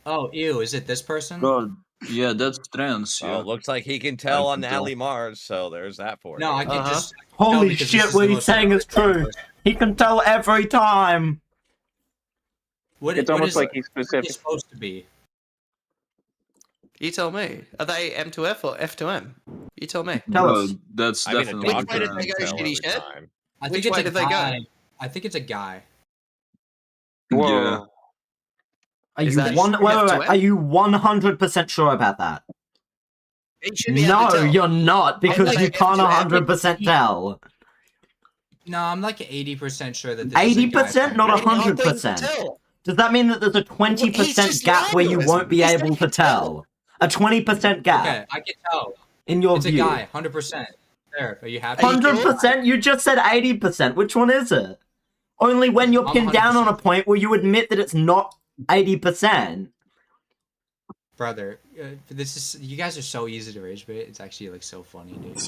S7: Oh, ew! Is it this person?
S8: Bro, yeah, that's trans.
S2: Oh,
S8: Yeah.
S2: it looks like he can tell on
S8: can tell.
S2: Nally Mars, so there's that for
S7: No,
S2: you.
S7: I can just.
S3: Holy
S7: because this
S3: shit,
S7: is
S3: what
S7: the
S3: he's
S7: most
S3: saying is true.
S7: person.
S3: He can tell every time.
S12: It's almost like he's
S7: What
S12: specific.
S7: is it supposed to be?
S10: You tell me. Are they M to F or F to M? You tell me.
S3: Tell
S8: Bro,
S3: us.
S8: that's
S2: I mean, a
S8: definitely
S10: Which way did
S2: doctor
S10: they
S2: can
S10: go,
S2: tell
S10: shitty
S2: every
S10: shit?
S2: time.
S7: I
S10: Which
S7: think
S10: way
S7: it's a
S10: did they go?
S7: guy. I think it's a guy.
S8: Yeah.
S3: Are
S10: Is
S3: you
S10: that
S3: one?
S10: F
S3: Wait,
S10: to
S3: wait,
S10: M?
S3: wait. Are you 100% sure about that?
S10: He should be able to
S3: No,
S10: tell.
S3: you're not, because
S10: like
S3: you
S10: F
S3: can't
S10: to M.
S3: 100% tell.
S7: No, I'm like 80% sure that this is a guy.
S3: 80%, not
S10: I think you can
S3: 100%.
S10: tell.
S3: Does that mean that there's a
S10: He's
S3: 20%
S10: just
S3: gap
S10: lying
S3: where
S10: to
S3: you
S10: us.
S3: won't be
S10: He said
S3: able
S10: he
S3: to
S10: can tell.
S3: tell? A 20% gap,
S7: Okay, I can tell.
S3: in your
S7: It's
S3: view.
S7: a guy, 100%. There, are you happy?
S10: Are you sure?
S3: 100%? You just said 80%. Which one is it? Only when you're
S7: I'm
S3: pinned down on a
S7: 100%.
S3: point where you admit that it's not 80%.
S7: Brother, this is you guys are so easy to rage bait. It's actually like so funny, dude.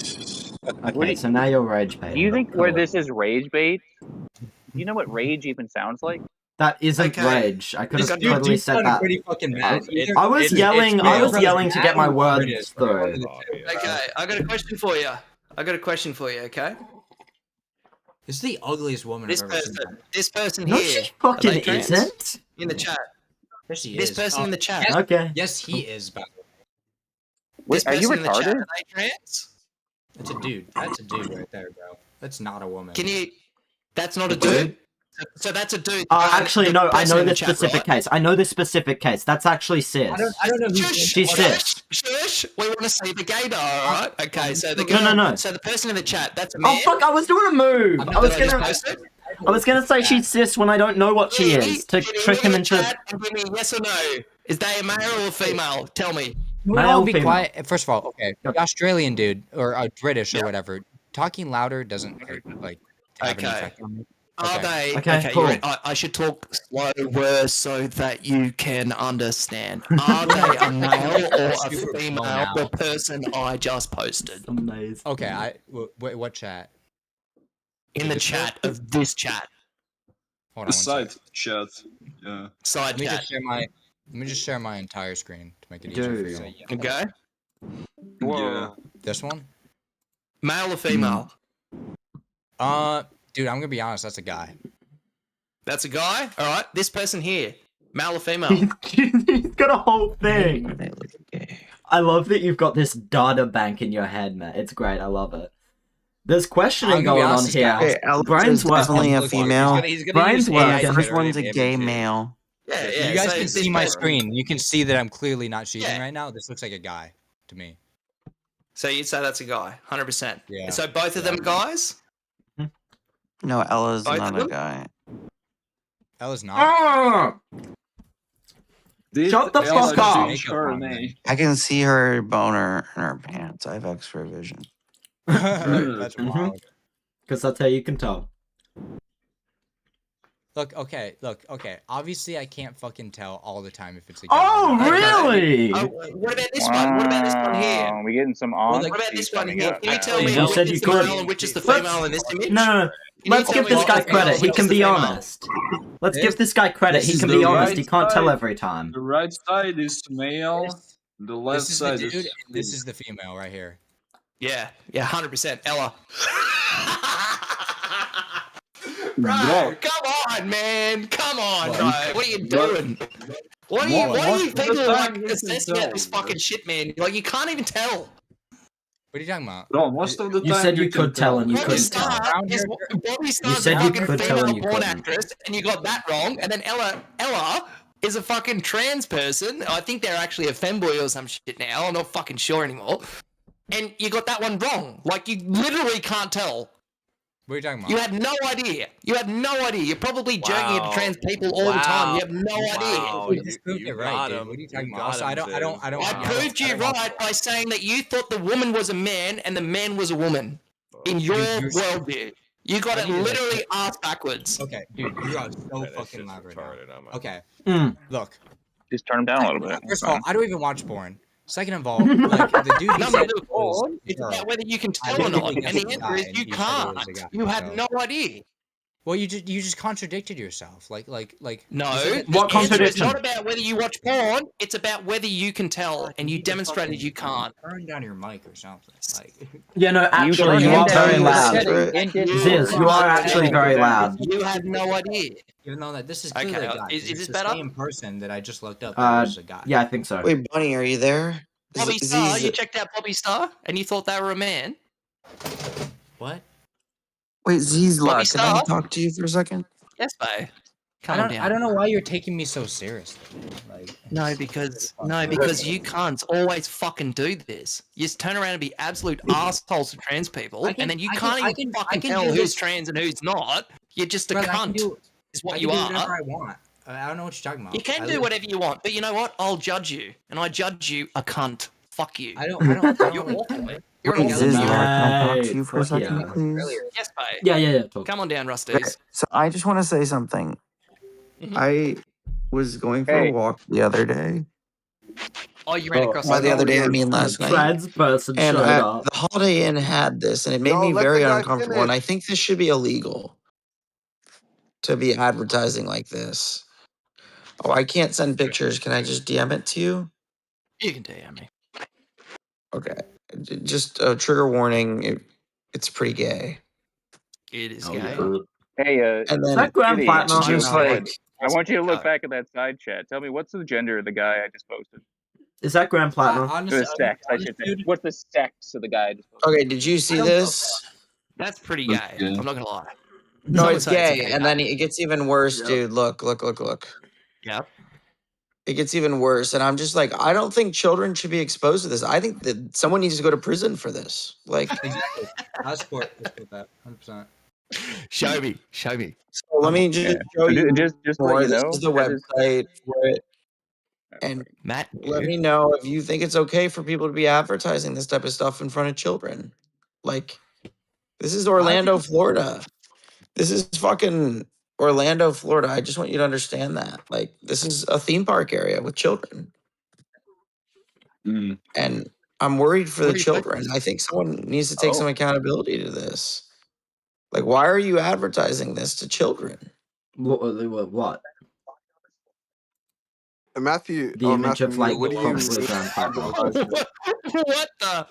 S3: Okay, so now you're rage baiting.
S12: Do you think where
S3: Cool.
S12: this is rage bait? Do you know what rage even sounds like?
S3: That isn't
S10: Okay.
S3: rage. I could
S7: This
S3: have
S7: dude
S3: totally said
S7: sounded
S3: that.
S7: pretty fucking mad.
S3: I was yelling. I was yelling to get my words through.
S10: Okay, I got a question for you. Okay?
S7: This is the ugliest woman
S10: This
S7: I've ever seen.
S10: person
S3: No,
S10: here.
S3: she fucking
S10: are they trans?
S3: isn't.
S10: In the chat.
S7: Yes, she
S10: This
S7: is.
S10: person in the chat.
S7: Yes,
S3: Okay.
S7: yes, he is. By the way.
S10: This
S12: Wait, are you
S10: person in the chat,
S12: retarded?
S10: are they trans?
S7: That's a dude. That's a dude right there, bro. That's not a woman.
S10: Can you? That's not a dude. So that's a dude.
S3: Actually,
S10: the
S3: no. I
S10: person
S3: know
S10: in the
S3: this
S10: chat,
S3: specific
S10: right?
S3: case. I know this specific case. That's actually sis.
S7: I don't know who
S3: She's sis.
S10: Shush! We want to see the gaydar, alright? Okay, so the
S3: No,
S10: girl,
S3: no, no.
S10: So the person in the chat, that's a man.
S3: Oh fuck! I was doing a move. I was gonna.
S10: Posted?
S3: I was gonna say she's cis when I don't know what she is to
S10: Can you
S3: trick
S10: look
S3: him
S10: in the
S3: into.
S10: chat and give me yes or no. Is they a male or a female? Tell me.
S7: We
S3: Male,
S7: all be
S3: female.
S7: quiet. First of all, okay, the Australian dude or British or whatever, talking louder doesn't like have any
S10: Okay.
S7: effect on me.
S10: Are they?
S3: Okay, cool.
S10: I should talk slower so that you can understand. Are they a male or a
S7: Super
S10: female?
S7: now.
S10: The person I just posted
S3: Amazing.
S7: Okay, wait, what chat?
S10: in the chat of this chat.
S7: Hold on.
S9: The
S7: One
S9: side
S7: sec.
S9: chat. Yeah.
S10: Side
S7: Let me
S10: chat.
S7: just share my. Let me just share my entire screen to make it easier for you.
S3: Dude.
S10: Okay.
S9: Yeah.
S7: This one?
S10: Male or female?
S7: Dude, I'm gonna be honest. That's a guy.
S10: That's a guy. All right. This person here, male or female?
S3: He's got a whole thing. I love that you've got this data bank in your head, Matt. It's great. I love it. There's questioning
S7: I'm gonna be
S3: going on
S7: honest,
S3: here.
S7: guys.
S3: Brian's
S13: definitely a
S3: working.
S13: female.
S3: Brian's
S13: And
S3: working.
S13: the first one's a gay male.
S10: Yeah,
S7: You guys
S10: so
S7: can
S10: this
S7: see my
S10: person-
S7: screen. You can see that I'm clearly not cheating
S10: Yeah.
S7: right now. This looks like a guy to me.
S10: So you'd say that's a guy, 100%.
S7: Yeah.
S10: So both of them are guys?
S13: No, Ella's
S10: Both
S13: not
S10: of
S13: a
S10: them?
S13: guy.
S7: Ella's not.
S3: Ah! Shut the fuck up.
S13: I can see her boner in her pants. I have X-ray vision.
S7: That's wild.
S3: Because that's how you can tell.
S7: Look, okay. Obviously, I can't fucking tell all the time if it's a guy.
S3: Oh, really?
S10: Oh, what about this one? What about this one here?
S12: We're getting some
S10: What
S12: honesty
S10: about this one
S12: coming
S10: here?
S12: up
S10: Can you
S12: now.
S10: tell me
S3: You
S10: which
S3: said
S10: is
S3: you
S10: the
S3: could.
S10: male and which is the
S3: Let's-
S10: female in this image?
S3: No.
S10: You
S3: Let's
S10: need to
S3: give
S10: tell
S3: this
S10: me
S3: guy
S10: which is the male
S3: credit.
S10: and
S3: He
S10: which
S3: can
S10: is the
S3: be
S10: female.
S3: honest. Let's give this guy credit. He
S9: This
S3: can
S9: is
S3: be
S9: the
S3: honest.
S9: right
S3: He can't tell
S9: side.
S3: every time.
S9: The right side is male. The left
S7: This is the
S9: side
S7: dude,
S9: is.
S7: and this is the female right here.
S10: Yeah, 100%. Ella. Bro,
S9: Bro.
S10: come on, man. Come on, bro. What are you
S9: Bro.
S10: doing? Why are you
S9: Most of the
S10: people like
S9: time you can
S10: assessing out
S9: tell,
S10: this
S9: bro.
S10: fucking shit, man? Like, you can't even tell.
S7: What are you talking about?
S9: Bro, most of the
S3: You
S9: time
S3: said you
S9: can
S3: could tell and you
S10: Bobby
S3: couldn't tell.
S10: Starr is Bobby Starr's
S3: said
S10: a
S3: you
S10: fucking
S3: could tell and you
S10: female porn
S3: couldn't.
S10: actress, and you got that wrong. And then Ella is a fucking trans person. I think they're actually a femboy or some shit now. I'm not fucking sure anymore. And you got that one wrong. Like, you literally can't tell.
S7: What are you talking about?
S10: You had no idea. You had no idea. You're probably jerking into trans people all the time. You have no idea.
S7: You just proved it right, dude. What are you talking about? Also, I don't.
S10: I proved you right by saying that you thought the woman was a man and the man was a woman. In your worldview. You got it literally ass backwards.
S7: Okay, dude, you are so fucking loud right now. Okay, look.
S12: Just turn him down a little bit.
S7: First of all, I don't even watch porn. Second of all, like the dude you said was
S10: It's
S7: girl.
S10: about whether you can
S7: I
S10: tell or
S7: didn't
S10: not.
S7: think
S10: And
S7: that's
S10: the
S7: a
S10: answer
S7: guy,
S10: is
S7: and
S10: you
S7: he said it was
S10: can't.
S7: a guy,
S10: You had
S7: so-
S10: no idea.
S7: Well, you just contradicted yourself. Like
S10: No,
S7: you said that
S3: What
S10: the answer is
S3: contradiction?
S10: not about whether you watch porn. It's about whether you can tell, and you demonstrated you can't.
S7: Turn down your mic or something. Like
S3: Yeah, no, actually,
S12: can
S3: you are
S12: down
S3: very
S12: your
S3: loud.
S12: setting in
S3: Ziz, you are actually very loud.
S10: You have no idea.
S7: even though that this is clearly
S10: Okay,
S7: a guy.
S10: is
S7: It's
S10: this
S7: the
S10: better?
S7: same person that I just looked up. That was a guy.
S3: Yeah, I think so.
S13: Wait, Bunny, are you there?
S10: Bobby Star, you checked out Bobby Star, and you thought they were a man.
S7: What?
S13: Wait, Z's
S10: Bobby
S13: luck. Can I
S10: Star?
S13: talk to you for a second?
S10: Yes, babe.
S7: I
S10: Calm down.
S7: don't know why you're taking me so seriously. Like
S10: No, because you can't always fucking do this. You just turn around and be absolute assholes to trans people, and then you can't even fucking tell who's trans and who's not. You're just a cunt. Is what you
S7: I
S10: are.
S7: can do whatever I want. I don't know what you're talking about.
S10: You can do whatever you want, but you know what? I'll judge you, and I judge you a cunt. Fuck you.
S7: I don't. You're awful.
S10: You're
S13: Wait,
S10: an
S13: Ziz,
S10: awful.
S13: can I talk to you for a
S3: Fuck
S13: second,
S3: yeah.
S13: please?
S10: Yes, babe.
S3: Yeah.
S10: Come on down, Rusties.
S13: Okay, so I just want to say something. I was going for a walk the other day.
S10: Oh, you ran across
S13: By the other day, I mean last night.
S3: Trans person
S13: And
S3: showed up.
S13: the Holiday Inn had this, and it made
S4: No,
S13: me
S4: let
S13: very
S4: the guy
S13: uncomfortable. And I
S4: finish.
S13: think this should be illegal to be advertising like this. Oh, I can't send pictures. Can I just DM it to you?
S10: You can DM me.
S13: Okay. Just a trigger warning. It's pretty gay.
S10: It is
S3: Oh,
S10: gay.
S3: yeah.
S12: Hey,
S13: And then
S3: Is that Grand
S12: Kitty,
S3: Platinum?
S13: just like
S12: I want you to look back at that side chat. Tell me what's the gender of the guy I just posted.
S3: Is that Grand Platinum?
S12: The sex, I should say. What's the sex of the guy I just posted?
S13: okay, did you see this?
S10: That's pretty gay. I'm not gonna lie.
S13: No,
S10: Someone
S13: it's
S10: say
S13: gay.
S10: gay
S13: And
S10: guy.
S13: then it gets even worse, dude. Look.
S10: Yeah.
S13: It gets even worse. And I'm just like, I don't think children should be exposed to this. I think that someone needs to go to prison for this. Like,
S7: Exactly. I support that. 100%.
S10: Show me.
S13: so let me just show you
S12: Just to
S13: more.
S12: let you
S13: This
S12: know,
S13: is the
S12: that is-
S13: website for it. And
S10: Matt,
S13: let me know if you think it's okay for people to be advertising this type of stuff in front of children. Like, this is Orlando, Florida. This is fucking Orlando, Florida. I just want you to understand that. Like, this is a theme park area with children. And I'm worried for the children. I think someone needs to take some accountability to this. Like, why are you advertising this to children?
S3: What?
S4: Matthew,
S3: The image of, like,
S4: what do you
S3: probably
S4: mean?
S3: Grand Platinum.
S10: What the?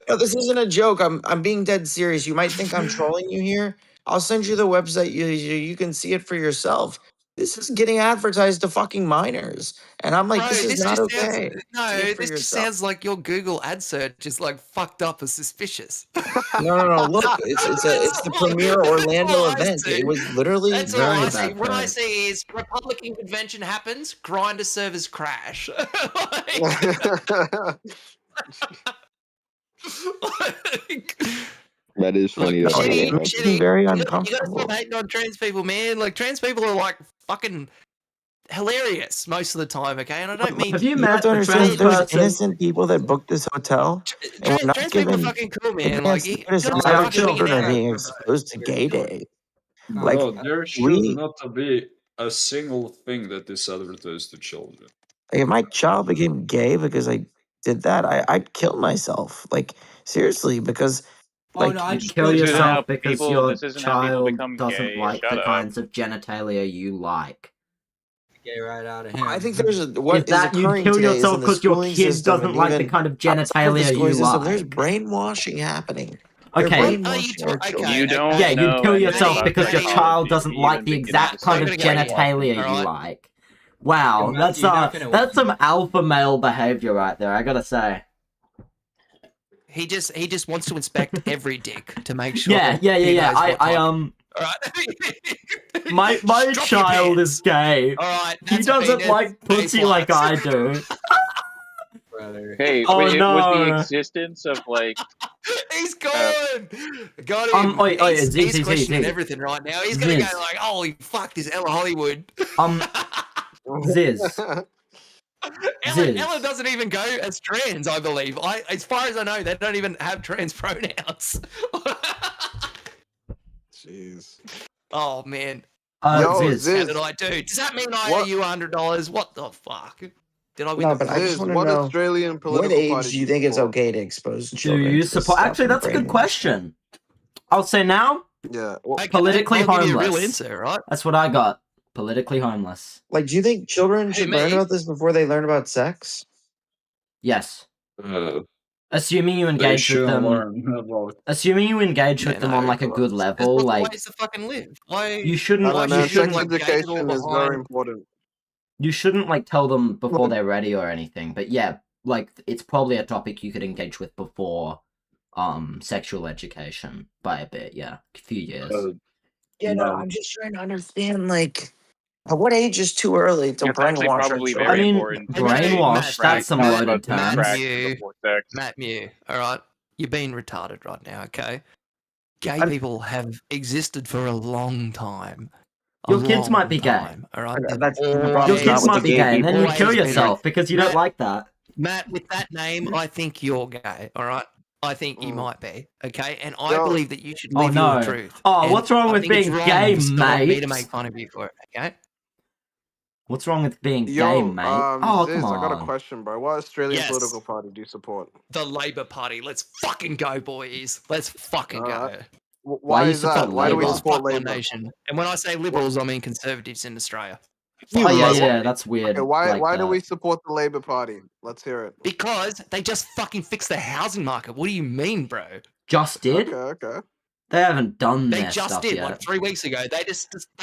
S13: No, this isn't a joke. I'm being dead serious. You might think I'm trolling you here. I'll send you the website. You can see it for yourself. This is getting advertised to fucking minors, and I'm like,
S10: Bro,
S13: this is not
S10: just
S13: okay.
S10: Sounds,
S13: See
S10: no,
S13: it for
S10: this just
S13: yourself.
S10: sounds like your Google ad search is like fucked up or suspicious.
S13: No. Look, it's the premier Orlando event. It was literally
S10: That's all
S13: very
S10: I see.
S13: bad.
S10: What I see is Republican convention happens, grinder servers crash.
S14: That is funny.
S10: Look,
S14: That
S10: shitty,
S14: that
S10: shitty.
S13: very
S10: You gotta
S13: uncomfortable.
S10: stop hating on trans people, man. Like trans people are like fucking hilarious most of the time, okay? And I don't mean
S3: Have you
S13: You
S3: met
S13: have to
S3: a
S13: understand,
S3: trans
S13: there's
S3: person?
S13: innocent people that booked this hotel, and we're not
S10: trans people are
S13: given
S10: fucking cool, man. Like
S13: advance
S10: you
S13: notice
S10: gotta
S13: on
S10: stop
S13: how
S10: fucking being
S13: children
S10: an
S13: are being
S10: asshole.
S13: exposed to gay day. Like,
S9: Bro, there should
S13: we,
S9: not be a single thing that is advertised to children.
S13: like, if my child became gay because I did that, I'd kill myself. Like, seriously, because like
S3: You'd
S12: This
S3: kill
S12: isn't how
S3: yourself because
S12: people-
S3: your
S12: this isn't how people
S3: child
S12: become
S3: doesn't
S12: gay.
S3: like
S12: Shut
S3: the
S12: up.
S3: kinds of genitalia you like.
S7: Gay right out of him.
S13: I think there's what
S3: Is
S13: is
S3: that you'd
S13: occurring
S3: kill
S13: today is
S3: yourself
S13: in the
S3: because your
S13: schooling
S3: kid
S13: system
S3: doesn't
S13: and
S3: like the
S13: even
S3: kind of
S13: outside of the
S3: genitalia
S13: schooling
S3: you
S13: system, there's
S3: like?
S13: brainwashing happening. They're
S3: Okay.
S13: brainwashing our children.
S12: You don't
S3: Yeah,
S12: know
S3: you'd kill
S12: anything
S3: yourself
S12: about
S3: because your
S12: psychology
S3: child
S12: to
S3: doesn't
S12: even
S3: like the
S12: begin to
S3: exact kind of
S12: say
S3: genitalia you
S10: alright?
S3: like. Wow, that's some alpha male behavior right there, I gotta say.
S10: He just wants to inspect every dick to make sure.
S3: Yeah.
S10: he knows what type. Alright.
S3: My
S10: Drop your
S3: child
S10: pants.
S3: is gay.
S10: Alright.
S3: He doesn't like pussy like I do.
S12: Hey,
S3: Oh,
S12: it was
S3: no.
S12: the existence of like.
S10: He's gone. Got him.
S3: Ziz,
S10: he's questioning
S3: Ziz.
S10: everything right now. He's gonna
S3: Ziz.
S10: go like, "Holy fuck, this Ella Hollywood."
S3: Ziz. Ziz.
S10: Ella doesn't even go as trans, I believe. As far as I know, they don't even have trans pronouns.
S4: Jeez.
S10: Oh man.
S4: Yo,
S3: Ziz.
S4: Ziz.
S10: How did I do? Does that mean I owe
S4: What-
S10: you $100? What the fuck? Did I win
S13: No,
S10: the
S13: but I just
S4: Ziz,
S13: want to
S4: what
S13: know
S4: Australian political
S13: what age
S4: party
S13: do you think it's
S4: support?
S13: okay to expose
S3: Do
S13: children
S3: you
S13: to this
S3: support?
S13: stuff
S3: Actually,
S13: and
S3: that's a good
S13: brainwash
S3: question. I'll say now,
S4: Yeah. Well,
S10: Okay,
S3: Politically
S10: I'll give you a
S3: homeless.
S10: real answer, right?
S3: That's what I got. Politically homeless.
S13: Like, do you think children
S10: Who,
S13: should learn
S10: me?
S13: about this before they learn about sex?
S3: Yes.
S9: Uh,
S3: Assuming you
S9: they
S3: engage with
S9: shouldn't
S3: them.
S9: learn about.
S3: Assuming you engage
S10: Yeah,
S3: with them on
S10: no,
S3: like a good
S10: there's
S3: level,
S10: other
S3: like
S10: ways to fucking live. Why?
S3: you shouldn't.
S4: I don't know,
S3: You
S10: You
S4: sex
S3: shouldn't.
S10: like gate it all
S4: education is very
S10: behind.
S4: important.
S3: You shouldn't like tell them before
S4: Like,
S3: they're ready or anything. But yeah, like it's probably a topic you could engage with before, sexual education by a bit. Yeah, a few years.
S13: Yeah, no, I'm just trying to understand, like, at what age is too early to
S12: It's actually
S13: brainwash our
S12: probably
S13: children?
S3: I
S12: very
S3: mean,
S12: important to
S3: brainwash. That's some
S12: talk
S3: loaded
S12: about the
S3: terms.
S12: attraction before sex.
S10: Matt Mew, all right? You're being retarded right now, okay? Gay people have existed for a long time.
S3: Your kids might be gay.
S10: All right?
S13: That's the
S3: Your
S13: problem.
S3: kids might be gay, and then you kill yourself because you don't
S10: Matt,
S3: like that.
S10: Matt, with that name, I think you're gay, all right? I think you might be, okay? And I
S4: Yo.
S10: believe that you should
S3: Oh
S10: live
S3: no.
S10: your truth.
S3: Oh,
S10: And
S3: what's wrong
S10: I
S3: with
S10: think it's
S3: being
S10: wrong
S3: gay,
S10: for someone me to
S3: mate?
S10: make fun of you for it, okay?
S3: What's wrong with being gay,
S4: Yo,
S3: mate? Oh,
S4: Ziz,
S3: come
S4: I got a
S3: on.
S4: question, bro. What Australian
S10: Yes.
S4: political party do you support?
S10: The Labour Party. Let's fucking go, boys. Let's fucking go.
S4: Alright.
S3: Why
S4: Why
S3: you
S4: is that?
S3: support
S4: Why do we
S3: Labour?
S4: support
S10: Fuck my
S4: Labour?
S10: nation. And when I say liberals, I mean conservatives in Australia.
S3: Oh yeah, that's weird.
S4: Okay, why
S3: like
S4: do
S3: that.
S4: we support the Labour Party? Let's hear it.
S10: Because they just fucking fixed the housing market. What do you mean, bro?
S3: Just did?
S4: Okay.
S3: They haven't done
S10: They
S3: their
S10: just
S3: stuff
S10: did
S3: yet.
S10: like 3 weeks ago. They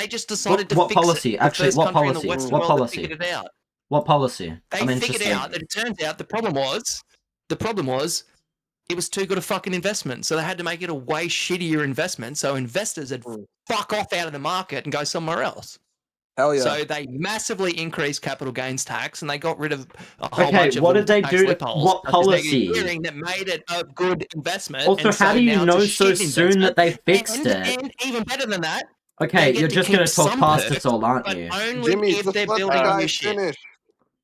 S10: just decided to
S3: What
S10: fix
S3: policy?
S10: it. The
S3: Actually,
S10: first
S3: what
S10: country in
S3: policy?
S10: the Western
S3: What
S10: world that
S3: policy?
S10: figured it out.
S3: What policy?
S10: They
S3: I'm
S10: figured
S3: interested.
S10: out that it turns out the problem was it was too good a fucking investment. So they had to make it a way shittier investment. So investors would fuck off out of the market and go somewhere else.
S4: Hell yeah.
S10: So they massively increased capital gains tax and they got rid of a whole
S3: Okay,
S10: bunch of
S3: what
S10: little
S3: did they
S10: tax
S3: do?
S10: loopholes,
S3: What
S10: such as
S3: policy?
S10: negative gearing that made it a good investment.
S3: Also,
S10: and
S3: how
S10: so
S3: do you
S10: now
S3: know
S10: it's a
S3: so
S10: shit
S3: soon that they
S10: investment.
S3: fixed it?
S10: And even better than that,
S3: Okay,
S10: they
S3: you're
S10: get
S3: just
S10: keep
S3: gonna talk
S10: some
S3: past
S10: perks,
S3: us all, aren't
S10: but
S3: you?
S10: only
S4: Jimmy,
S10: if
S4: just
S10: they're
S4: let the
S10: building
S4: guy
S10: new shit.
S4: finish.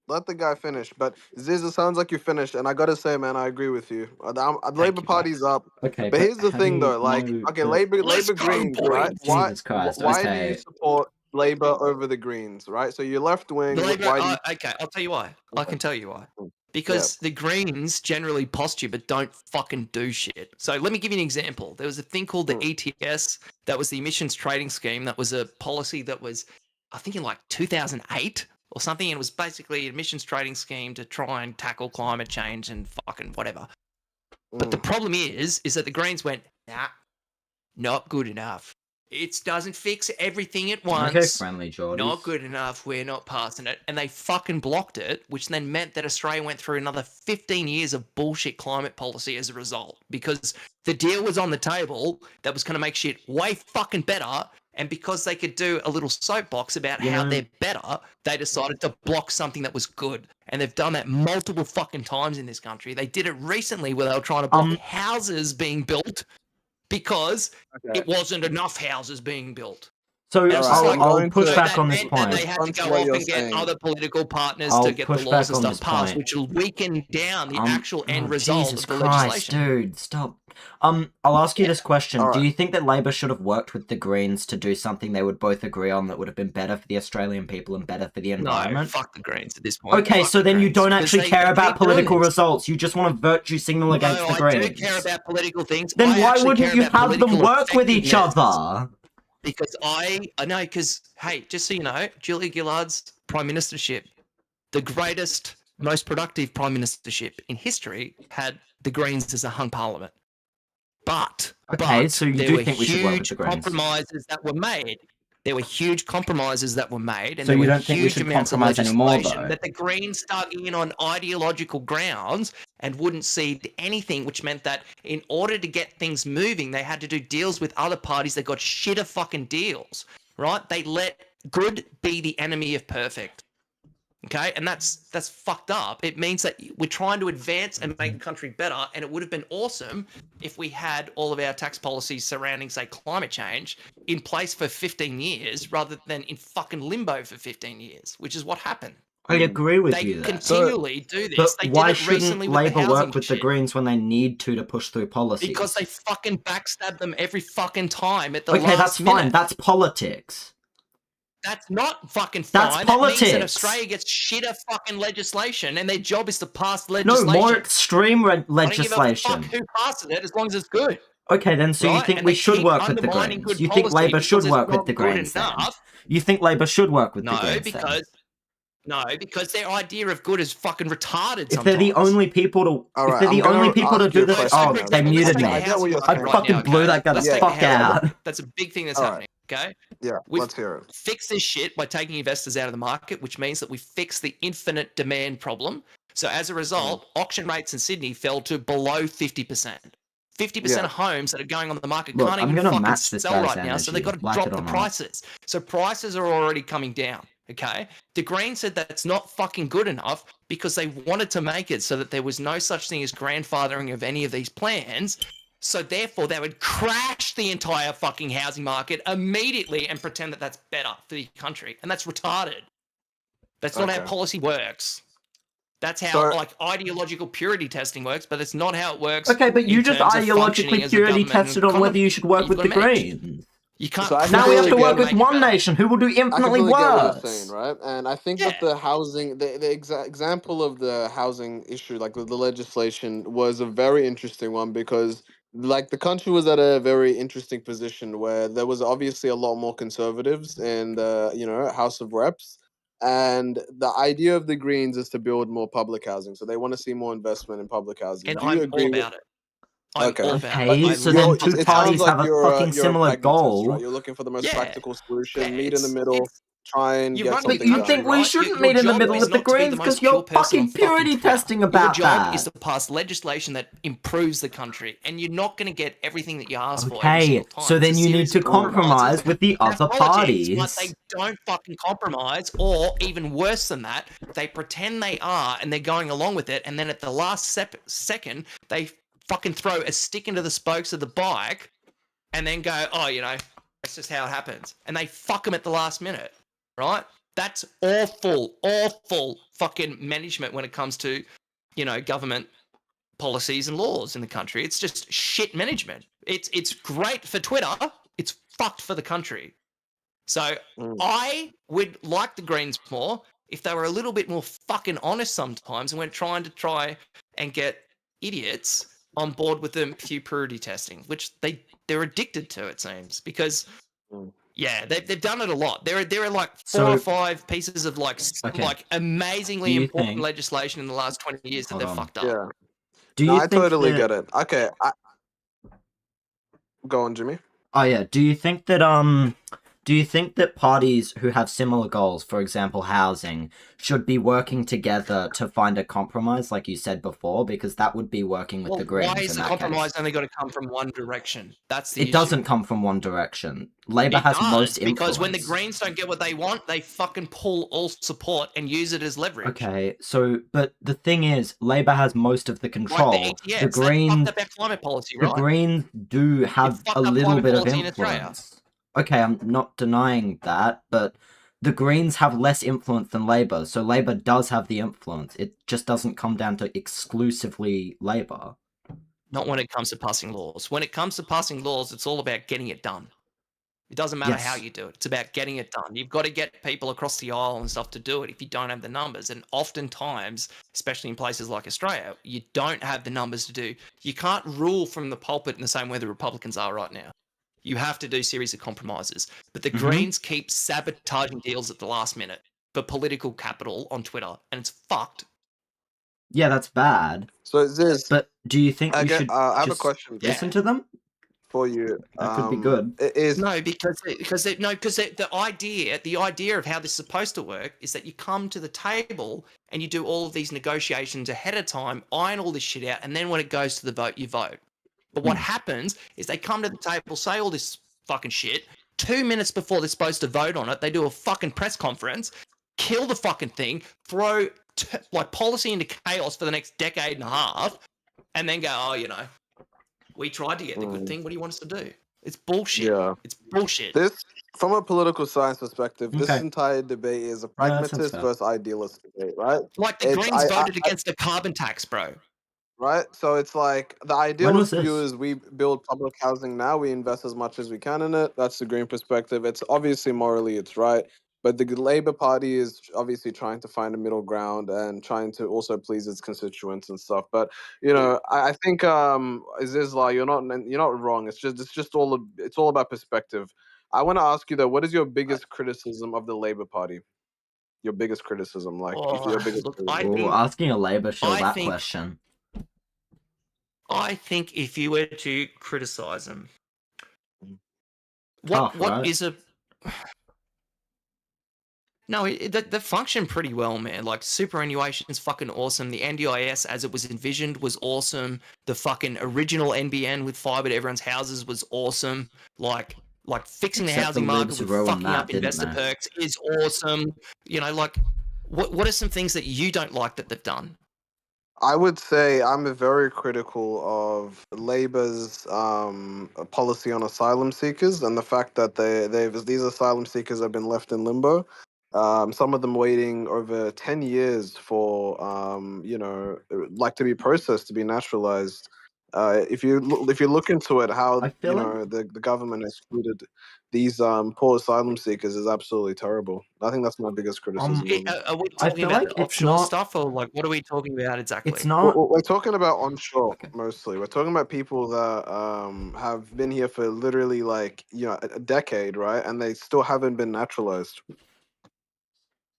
S4: Let the guy finish. But Ziz, it sounds like you finished, and I gotta say, man, I agree with you. The Labour Party's up.
S3: Okay,
S4: But here's the
S3: how
S4: thing,
S3: do you
S4: though. Like,
S3: know
S4: okay,
S3: that-
S4: Labour Greens, right? Why?
S3: Jesus Christ,
S4: Why do
S3: okay.
S4: you support Labour over the Greens, right? So you're left wing.
S10: The Labour,
S4: Why do you?
S10: okay, I'll tell you why. I can tell you why.
S4: Yeah.
S10: Because the Greens generally posture but don't fucking do shit. So let me give you an example. There was a thing called the ETS, that was the emissions trading scheme. That was a policy that was, I think, in like 2008 or something. And it was basically an emissions trading scheme to try and tackle climate change and fucking whatever. But the problem is that the Greens went, nah, not good enough. It doesn't fix everything at once.
S3: Okay, friendly Geordies.
S10: Not good enough. We're not passing it. And they fucking blocked it, which then meant that Australia went through another 15 years of bullshit climate policy as a result. Because the deal was on the table that was going to make shit way fucking better. And because they could do a little soapbox about how they're better, they decided to block something that was good. And they've done that multiple fucking times in this country. They did it recently where they were trying to block houses being built because it wasn't enough houses being built.
S3: So
S10: And it's just
S3: I'll push
S10: so
S3: back
S10: that
S3: on this
S10: meant that
S3: point.
S10: they had to go off and get other political partners
S3: I'll
S10: to get the
S3: push
S10: laws
S3: back
S10: and
S3: on
S10: stuff
S3: this
S10: passed,
S3: point.
S10: which will weaken down the actual end
S3: Oh,
S10: result
S3: Jesus
S10: of the
S3: Christ,
S10: legislation.
S3: dude, stop. I'll ask you this question. Do you think that Labour should have worked with the Greens to do something they would both agree on that would have been better for the Australian people and better for the environment?
S10: No, fuck the Greens at this point.
S3: Okay,
S10: Fuck
S3: so
S10: the
S3: then you
S10: Greens,
S3: don't
S10: because
S3: actually
S10: they
S3: care about
S10: keep doing
S3: political
S10: this.
S3: results. You just want to virtue signal against the
S10: I
S3: Greens.
S10: do care about political things.
S3: Then
S10: I
S3: why
S10: actually
S3: wouldn't
S10: care
S3: you
S10: about
S3: have them
S10: political
S3: work with each
S10: effectiveness.
S3: other?
S10: Because I know, because, hey, just so you know, Julia Gillard's prime ministership, the greatest, most productive prime ministership in history, had the Greens as a hung parliament. But
S3: So you
S10: there
S3: do
S10: were
S3: think we should work with
S10: huge
S3: the Greens?
S10: compromises that were made. There were huge compromises that were made, and
S3: So
S10: there
S3: you
S10: were
S3: don't think we
S10: huge
S3: should
S10: amounts of
S3: compromise anymore,
S10: legislation
S3: though?
S10: that the Greens stuck in on ideological grounds and wouldn't cede anything, which meant that in order to get things moving, they had to do deals with other parties that got shitter fucking deals, right? They let good be the enemy of perfect. Okay, and that's fucked up. It means that we're trying to advance and make the country better, and it would have been awesome if we had all of our tax policies surrounding, say, climate change in place for 15 years rather than in fucking limbo for 15 years, which is what happened.
S3: I agree with
S10: They
S3: you there.
S10: continually do this.
S3: But
S10: They
S3: why
S10: did it
S3: shouldn't
S10: recently with the
S3: Labour
S10: housing
S3: work with the
S10: shit.
S3: Greens when they need to push through policies?
S10: Because they fucking backstab them every fucking time at the
S3: Okay,
S10: last
S3: that's
S10: minute.
S3: fine. That's politics.
S10: That's not fucking
S3: That's
S10: fine. That means that
S3: politics.
S10: Australia gets shitter fucking legislation, and their job is to pass
S3: No,
S10: legislation.
S3: more extreme
S10: I don't give a
S3: legislation.
S10: fuck who passes it as long as it's good.
S3: Okay, then, so you
S10: Right?
S3: think
S10: And
S3: we
S10: they
S3: should
S10: keep
S3: work with the
S10: undermining
S3: Greens?
S10: good
S3: You think
S10: policy
S3: Labor should
S10: because it's
S3: work with
S10: not
S3: the
S10: good
S3: Greens then?
S10: enough.
S3: You think Labor should work with the
S10: No,
S3: Greens then?
S10: because their idea of good is fucking retarded
S3: If they're the
S10: sometimes.
S3: only people to,
S4: All
S3: if
S4: right,
S3: they're the
S4: I'm gonna
S3: only people to
S4: ask you
S3: do
S4: a
S3: this,
S4: question
S3: oh,
S4: now.
S3: they
S10: Let's
S3: muted
S10: take
S3: me.
S10: the
S4: I get what
S10: housing
S4: you're
S10: market
S3: I
S4: saying.
S10: right
S3: fucking
S10: now,
S3: blew
S10: okay?
S3: that guy
S10: Let's
S3: the
S10: take the
S3: fuck
S10: housing
S3: out.
S10: market. That's a big thing that's
S4: All right.
S10: happening, okay?
S4: Yeah,
S10: We've
S4: let's hear it.
S10: fixed this shit by taking investors out of the market, which means that we fix the infinite demand problem. So as a result, auction rates in Sydney fell to below 50%. 50%
S4: Yeah.
S10: of homes that are going on the market
S3: Look,
S10: can't
S3: I'm
S10: even
S3: gonna
S10: fucking
S3: match this
S10: sell
S3: guy's
S10: right now, so they've
S3: energy,
S10: got to
S3: like
S10: drop
S3: it
S10: the
S3: or not.
S10: prices. So prices are already coming down, okay? The Greens said that's not fucking good enough because they wanted to make it so that there was no such thing as grandfathering of any of these plans. So therefore, they would crash the entire fucking housing market immediately and pretend that that's better for the country. And that's retarded. That's not how
S4: Okay.
S10: policy works. That's how
S4: So-
S10: like ideological purity testing works, but it's not how it works.
S3: Okay, but you
S10: in
S3: just
S10: terms of functioning
S3: ideologically
S10: as a
S3: purity
S10: government and
S3: tested on whether
S10: economy.
S3: you should work
S10: You've
S3: with
S10: got
S3: the
S10: to match.
S3: Greens.
S10: You can't.
S4: So I
S3: Now we have to
S4: completely
S3: work
S4: get
S3: with
S4: it.
S3: one nation who will do
S4: I
S3: infinitely
S4: completely get what you're saying,
S3: worse.
S4: right? And I think that the housing, the example of the housing issue, like the legislation, was a very interesting one because, like, the country was at a very interesting position where there was obviously a lot more conservatives in the, House of Reps, and the idea of the Greens is to build more public housing. So they want to see more investment in public housing.
S10: And
S4: Do you
S10: I'm all
S4: agree with?
S10: about it. I'm all about it.
S3: Okay,
S10: I
S3: so
S10: love
S3: then two
S10: public
S3: parties
S10: housing.
S3: have a fucking
S4: you're a
S3: similar
S4: pragmatist,
S3: goal.
S4: right? You're looking for the most
S10: Yeah.
S4: practical solution,
S10: Yeah,
S4: meet in the middle, try and
S10: you
S4: get
S10: run the
S3: But
S4: something
S3: you
S4: done.
S3: think we
S10: right?
S3: shouldn't
S10: Your
S3: meet in the
S10: job
S3: middle
S10: is
S3: with the
S10: not to be the
S3: Greens
S10: most
S3: because
S10: pure
S3: you're
S10: person on
S3: fucking purity
S10: Twitter.
S3: testing
S10: Your
S3: about
S10: job
S3: that.
S10: is to pass legislation that improves the country, and you're not going to get everything that you ask for every
S3: Okay,
S10: single time.
S3: so
S10: It's
S3: then
S10: a
S3: you need
S10: series
S3: to
S10: of compromises
S3: compromise with the
S10: and
S3: other
S10: apologies, but
S3: parties.
S10: they don't fucking compromise, or even worse than that, they pretend they are, and they're going along with it, and then at the last second, they fucking throw a stick into the spokes of the bike, and then go, oh, that's just how it happens. And they fuck them at the last minute, right? That's awful fucking management when it comes to, government policies and laws in the country. It's just shit management. It's great for Twitter. It's fucked for the country. So I would like the Greens more if they were a little bit more fucking honest sometimes and weren't trying to and get idiots on board with the purity testing, which they're addicted to, it seems, because they've done it a lot. There are like four or five pieces of like amazingly important legislation in the last 20 years that they've fucked up.
S4: Yeah.
S3: Do
S4: No,
S3: you
S4: I
S3: think
S4: totally
S3: that...
S4: get it. Okay, go on, Jimmy.
S3: Oh yeah, do you think that parties who have similar goals, for example housing, should be working together to find a compromise, like you said before, because that would be working with the Greens?
S10: Why is
S3: in
S10: the
S3: that
S10: compromise
S3: case.
S10: only got to come from one direction? That's the
S3: It
S10: issue.
S3: doesn't come from one direction. Labor has most influence.
S10: Because when the Greens don't get what they want, they fucking pull all support and use it as leverage.
S3: Okay, but the thing is, Labor has most of the control.
S10: Like the ETS,
S3: Greens,
S10: they fucked up our climate policy, right?
S3: The Greens do have a little bit of influence. Okay, I'm not denying that, but the Greens have less influence than Labor, so Labor does have the influence. It just doesn't come down to exclusively Labor.
S10: Not when it comes to passing laws. When it comes to passing laws, it's all about getting it done. It doesn't matter how you do it. It's about getting it done. You've got to get people across the aisle and stuff to do it if you don't have the numbers. And oftentimes, especially in places like Australia, you don't have the numbers to do. You can't rule from the pulpit in the same way the Republicans are right now. You have to do a series of compromises. But the Greens keep sabotaging deals at the last minute for political capital on Twitter, and it's fucked.
S3: Yeah, that's bad.
S4: So is this?
S3: But do you think we should
S4: I have a
S3: just
S4: question
S3: listen to them?
S4: for you.
S3: That could be good.
S4: It is
S10: because the idea of how this is supposed to work is that you come to the table and you do all of these negotiations ahead of time, iron all this shit out, and then when it goes to the vote, you vote. But what happens is they come to the table, say all this fucking shit. 2 minutes before they're supposed to vote on it, they do a fucking press conference, kill the fucking thing, throw policy into chaos for the next decade and a half, and then go, we tried to get the good thing. What do you want us to do? It's bullshit.
S4: Yeah.
S10: It's bullshit.
S4: This, from a political science perspective, this entire debate is a pragmatist versus idealist debate, right?
S10: Like the Greens voted against a carbon tax, bro.
S4: Right? So it's like the idealist view is we build public housing now, we invest as much as we can in it. That's the green perspective. It's obviously morally it's right. But the Labour Party is obviously trying to find a middle ground and trying to also please its constituents and stuff. But I think Izisla, you're not wrong. It's all about perspective. I want to ask you though, what is your biggest criticism of the Labour Party? Your biggest criticism, like if your biggest.
S10: Look,
S3: asking a Labour shill that
S10: think-
S3: question.
S10: I think if you were to criticize them,
S3: Tough,
S10: what
S3: right?
S10: is a no? They function pretty well, man. Like superannuation is fucking awesome. The NDIS as it was envisioned was awesome. The fucking original NBN with fibre to everyone's houses was awesome. Like fixing the
S3: Except
S10: housing
S3: the
S10: market
S3: Libs
S10: with
S3: ruined
S10: fucking
S3: that,
S10: up
S3: didn't
S10: investor
S3: they?
S10: perks is awesome. Like what are some things that you don't like that they've done?
S4: I would say I'm very critical of Labour's policy on asylum seekers and the fact that these asylum seekers have been left in limbo. Some of them waiting over 10 years for like to be processed, to be naturalized. If you look into it, how the government has treated these poor asylum seekers is absolutely terrible. I think that's my biggest criticism.
S10: Are we
S3: I
S10: talking
S3: feel
S10: about
S3: like
S10: the
S3: it's
S10: offshore
S3: not-
S10: stuff, or like what are we talking about exactly?
S3: It's not.
S4: We're talking about onshore mostly. We're talking about people that have been here for literally like a decade, right? And they still haven't been naturalized.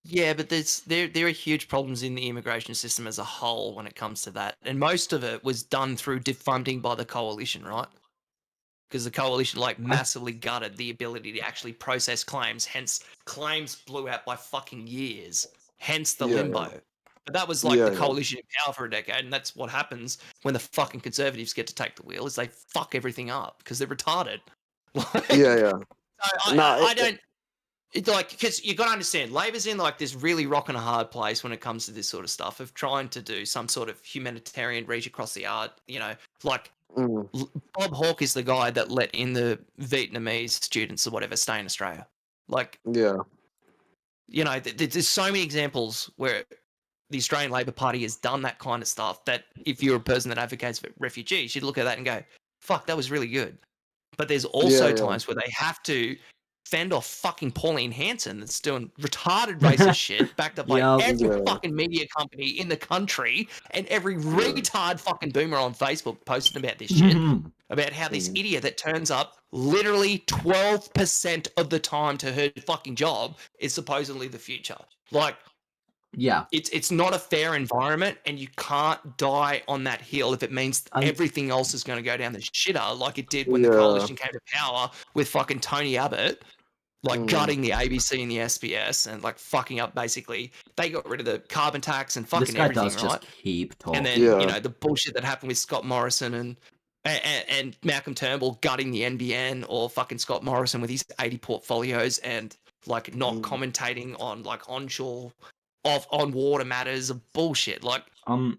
S10: Yeah, but there are huge problems in the immigration system as a whole when it comes to that, and most of it was done through defunding by the coalition, right? Because the coalition massively gutted the ability to actually process claims. Hence, claims blew out by fucking years. Hence the
S4: Yeah,
S10: limbo.
S4: yeah.
S10: But that was
S4: Yeah,
S10: the
S4: yeah.
S10: coalition in power for a decade, and that's what happens when the fucking conservatives get to take the wheel. Is they fuck everything up because they're retarded.
S4: Yeah, yeah.
S10: I don't. It's because you got to understand, Labor's in this really rock and a hard place when it comes to this sort of stuff of trying to do some sort of humanitarian reach across the art. Bob Hawke is the guy that let in the Vietnamese students or whatever stay in Australia.
S4: Yeah.
S10: There's so many examples where the Australian Labor Party has done that kind of stuff that if you're a person that advocates for refugees, you'd look at that and go, fuck, that was really good. But there's also times where they have to fend off fucking Pauline Hanson that's doing retarded racist shit backed up by every fucking media company in the country and every retard fucking boomer on Facebook posting about this shit. About how this idiot that turns up literally 12% of the time to her fucking job is supposedly the future.
S3: Yeah.
S10: It's not a fair environment, and you can't die on that hill if it means everything else is going to go down the shitter like it did when the coalition came to power with fucking Tony Abbott, gutting the ABC and the SBS and fucking up basically. They got rid of the carbon tax and fucking
S3: This guy
S10: everything,
S3: does
S10: right?
S3: just keep talking.
S10: And then the bullshit that happened with Scott Morrison and Malcolm Turnbull gutting the NBN, or fucking Scott Morrison with his 80 portfolios and not commentating on onshore on water matters of bullshit. The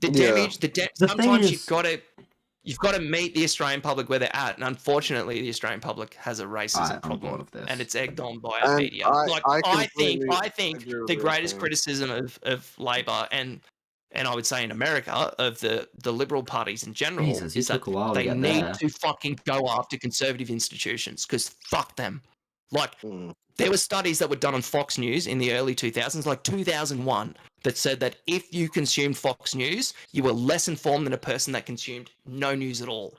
S10: damage, sometimes you've got to meet the Australian public where they're at, and unfortunately the Australian public has a racism problem, and it's egged on by our media. I think the greatest criticism of Labor and I would say in America of the Liberal parties in general
S3: Jesus,
S10: is that
S3: took a while to
S10: they
S3: get
S10: need
S3: there.
S10: to fucking go after conservative institutions, because fuck them. There were studies that were done on Fox News in the early 2000s, 2001, that said that if you consumed Fox News, you were less informed than a person that consumed no news at all.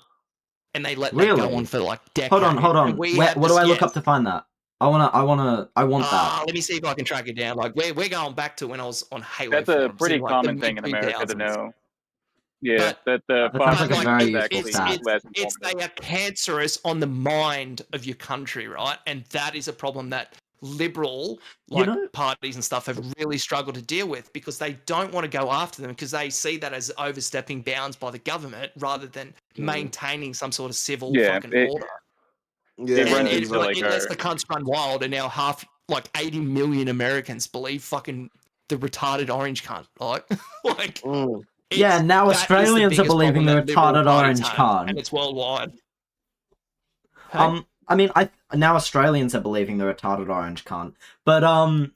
S10: And they let that go on for decades.
S3: Hold on. What do I look up to find that? I want that.
S10: Let me see if I can track it down. We're going back to when I was on Halo.
S12: That's a pretty common thing in America to know. Yeah, that the
S3: sounds like a very useful
S12: actually
S3: stat.
S12: less
S10: They are cancerous on the mind of your country, right? And that is a problem that liberal parties and stuff have really struggled to deal with, because they don't want to go after them because they see that as overstepping bounds by the government rather than maintaining some sort of civil fucking order. It lets the cunts run wild, and now 80 million Americans believe fucking the retarded orange cunt, right?
S3: Now Australians are believing the retarded orange cunt,
S10: and it's worldwide.
S3: Now Australians are believing the retarded orange cunt, but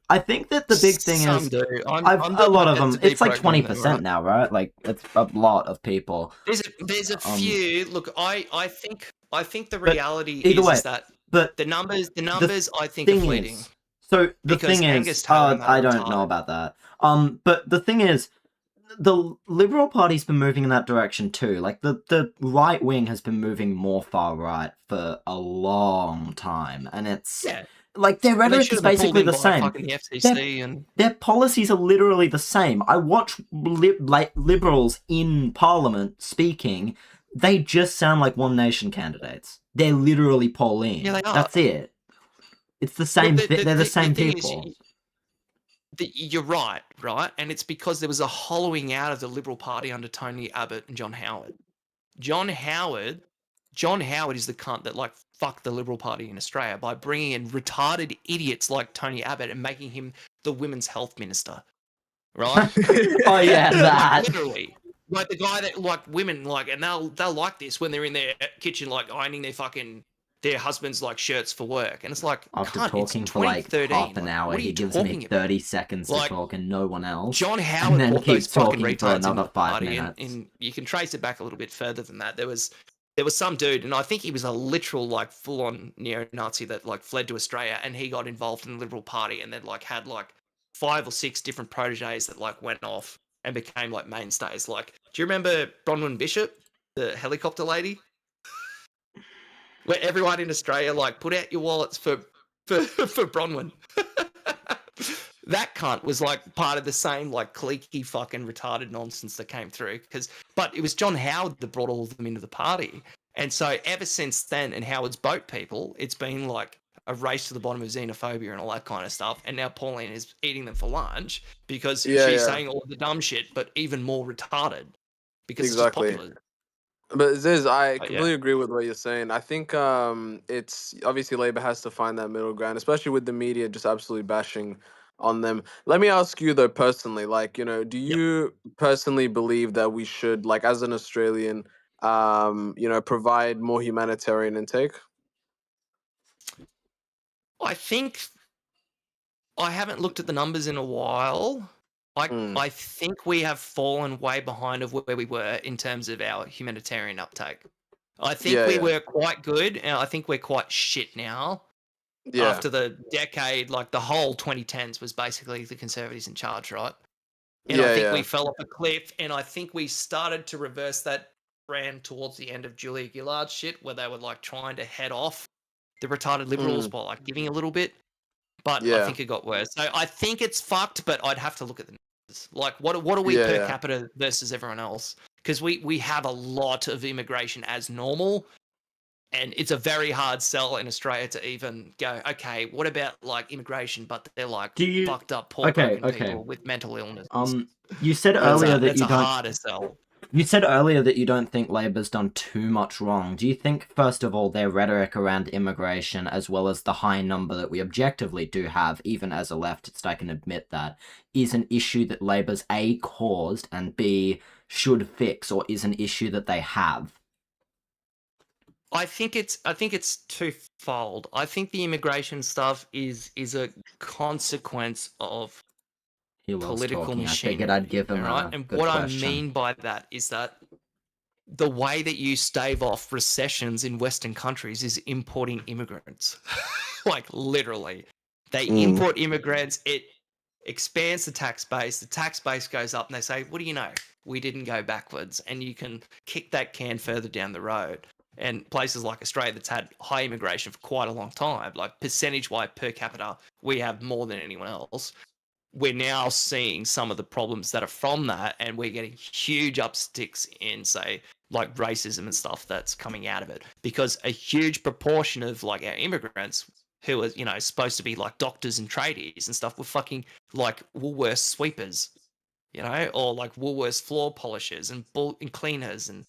S3: I think that the big thing
S10: Some
S3: is
S10: do.
S3: a lot of them. It's like
S10: deprogramming them,
S3: 20% now, right? It's a lot of people.
S10: There's a few. Look, I think the reality
S3: either way,
S10: is that
S3: but
S10: the numbers I think are fleeting.
S3: So the
S10: Because
S3: thing
S10: Angus
S3: is,
S10: Taylor and that
S3: I
S10: are
S3: don't know
S10: retarded.
S3: about that. But the thing is, the Liberal Party's been moving in that direction too. Like the right wing has been moving more far right for a long time, and it's like their
S10: Well, they
S3: rhetoric
S10: should
S3: is
S10: have been pulled
S3: basically
S10: in
S3: the
S10: by
S3: same.
S10: fucking the FCC and
S3: Their policies are literally the same. I watch liberals in Parliament speaking. They just sound like One Nation candidates. They're literally Pauline.
S10: Yeah, they are.
S3: That's it. It's the same. They're the same people.
S10: You're right, and it's because there was a hollowing out of the Liberal Party under Tony Abbott and John Howard. John Howard is the cunt that like fucked the Liberal Party in Australia by bringing in retarded idiots like Tony Abbott and making him the women's health minister, right?
S3: Oh yeah, that.
S10: Like, literally, like the guy that like women like, and they'll like this when they're in their kitchen like ironing their husband's like shirts for work, and it's like
S3: After
S10: cunt,
S3: talking
S10: it's
S3: for like
S10: 2013.
S3: half an hour,
S10: What are
S3: he
S10: you
S3: gives
S10: talking
S3: me
S10: about?
S3: 30 seconds to
S10: Like,
S3: talk and no one else.
S10: John Howard
S3: and then
S10: brought those
S3: keeps
S10: fucking
S3: talking for
S10: retards
S3: another
S10: into the
S3: 5
S10: party,
S3: minutes.
S10: and you can trace it back a little bit further than that. There was some dude, and I think he was a literal like full-on neo-Nazi that like fled to Australia, and he got involved in the Liberal Party, and then like had like 5 or 6 different proteges that like went off and became like mainstays. Like, do you remember Bronwyn Bishop, the helicopter lady? Where everyone in Australia like put out your wallets for Bronwyn. That cunt was like part of the same like cliquey fucking retarded nonsense that came through. But it was John Howard that brought all of them into the party, and so ever since then, and Howard's boat people, it's been like a race to the bottom of xenophobia and all that kind of stuff. And now Pauline is eating them for lunch because she's saying all the dumb shit, but even more retarded because it's just popular.
S4: But Ziz, I completely agree with what you're saying. I think it's obviously Labour has to find that middle ground, especially with the media just absolutely bashing on them. Let me ask you though, personally, like, you know, do you personally believe that we should, like, as an Australian, you know, provide more humanitarian intake?
S10: I think I haven't looked at the numbers in a while. I think we have fallen way behind of where we were in terms of our humanitarian uptake. I think we were quite good, and I think we're quite shit now. After the decade, like the whole 2010s was basically the Conservatives in charge, right? And I think we fell off a cliff, and I think we started to reverse that trend towards the end of Julia Gillard's shit, where they were like trying to head off the retarded Liberals by like giving a little bit. But I think it got worse. So I think it's fucked, but I'd have to look at the numbers. Like, what are we per capita versus everyone else? Because we have a lot of immigration as normal, and it's a very hard sell in Australia to even go, okay, what about like immigration, but they're like fucked up, poor broken people with mental illness.
S3: You said earlier that you don't.
S10: Harder sell.
S3: You said earlier that you don't think Labour's done too much wrong. Do you think, first of all, their rhetoric around immigration, as well as the high number that we objectively do have, even as a leftist, I can admit that, is an issue that Labour's A, caused, and B, should fix, or is an issue that they have?
S10: I think it's twofold. I think the immigration stuff is a consequence of political machinery.
S3: I figured I'd give him
S10: right?
S3: a
S10: And
S3: good
S10: what
S3: question.
S10: I mean by that is that the way that you stave off recessions in Western countries is importing immigrants. Like literally. They import immigrants, it expands the tax base goes up, and they say, what do you know? We didn't go backwards, and you can kick that can further down the road. And places like Australia that's had high immigration for quite a long time, like percentage-wise per capita, we have more than anyone else. We're now seeing some of the problems that are from that, and we're getting huge upsticks in, say, like racism and stuff that's coming out of it. Because a huge proportion of like our immigrants who are, you know, supposed to be like doctors and tradies and stuff were fucking like Woolworths sweepers, you know, or like Woolworths floor polishers and cleaners and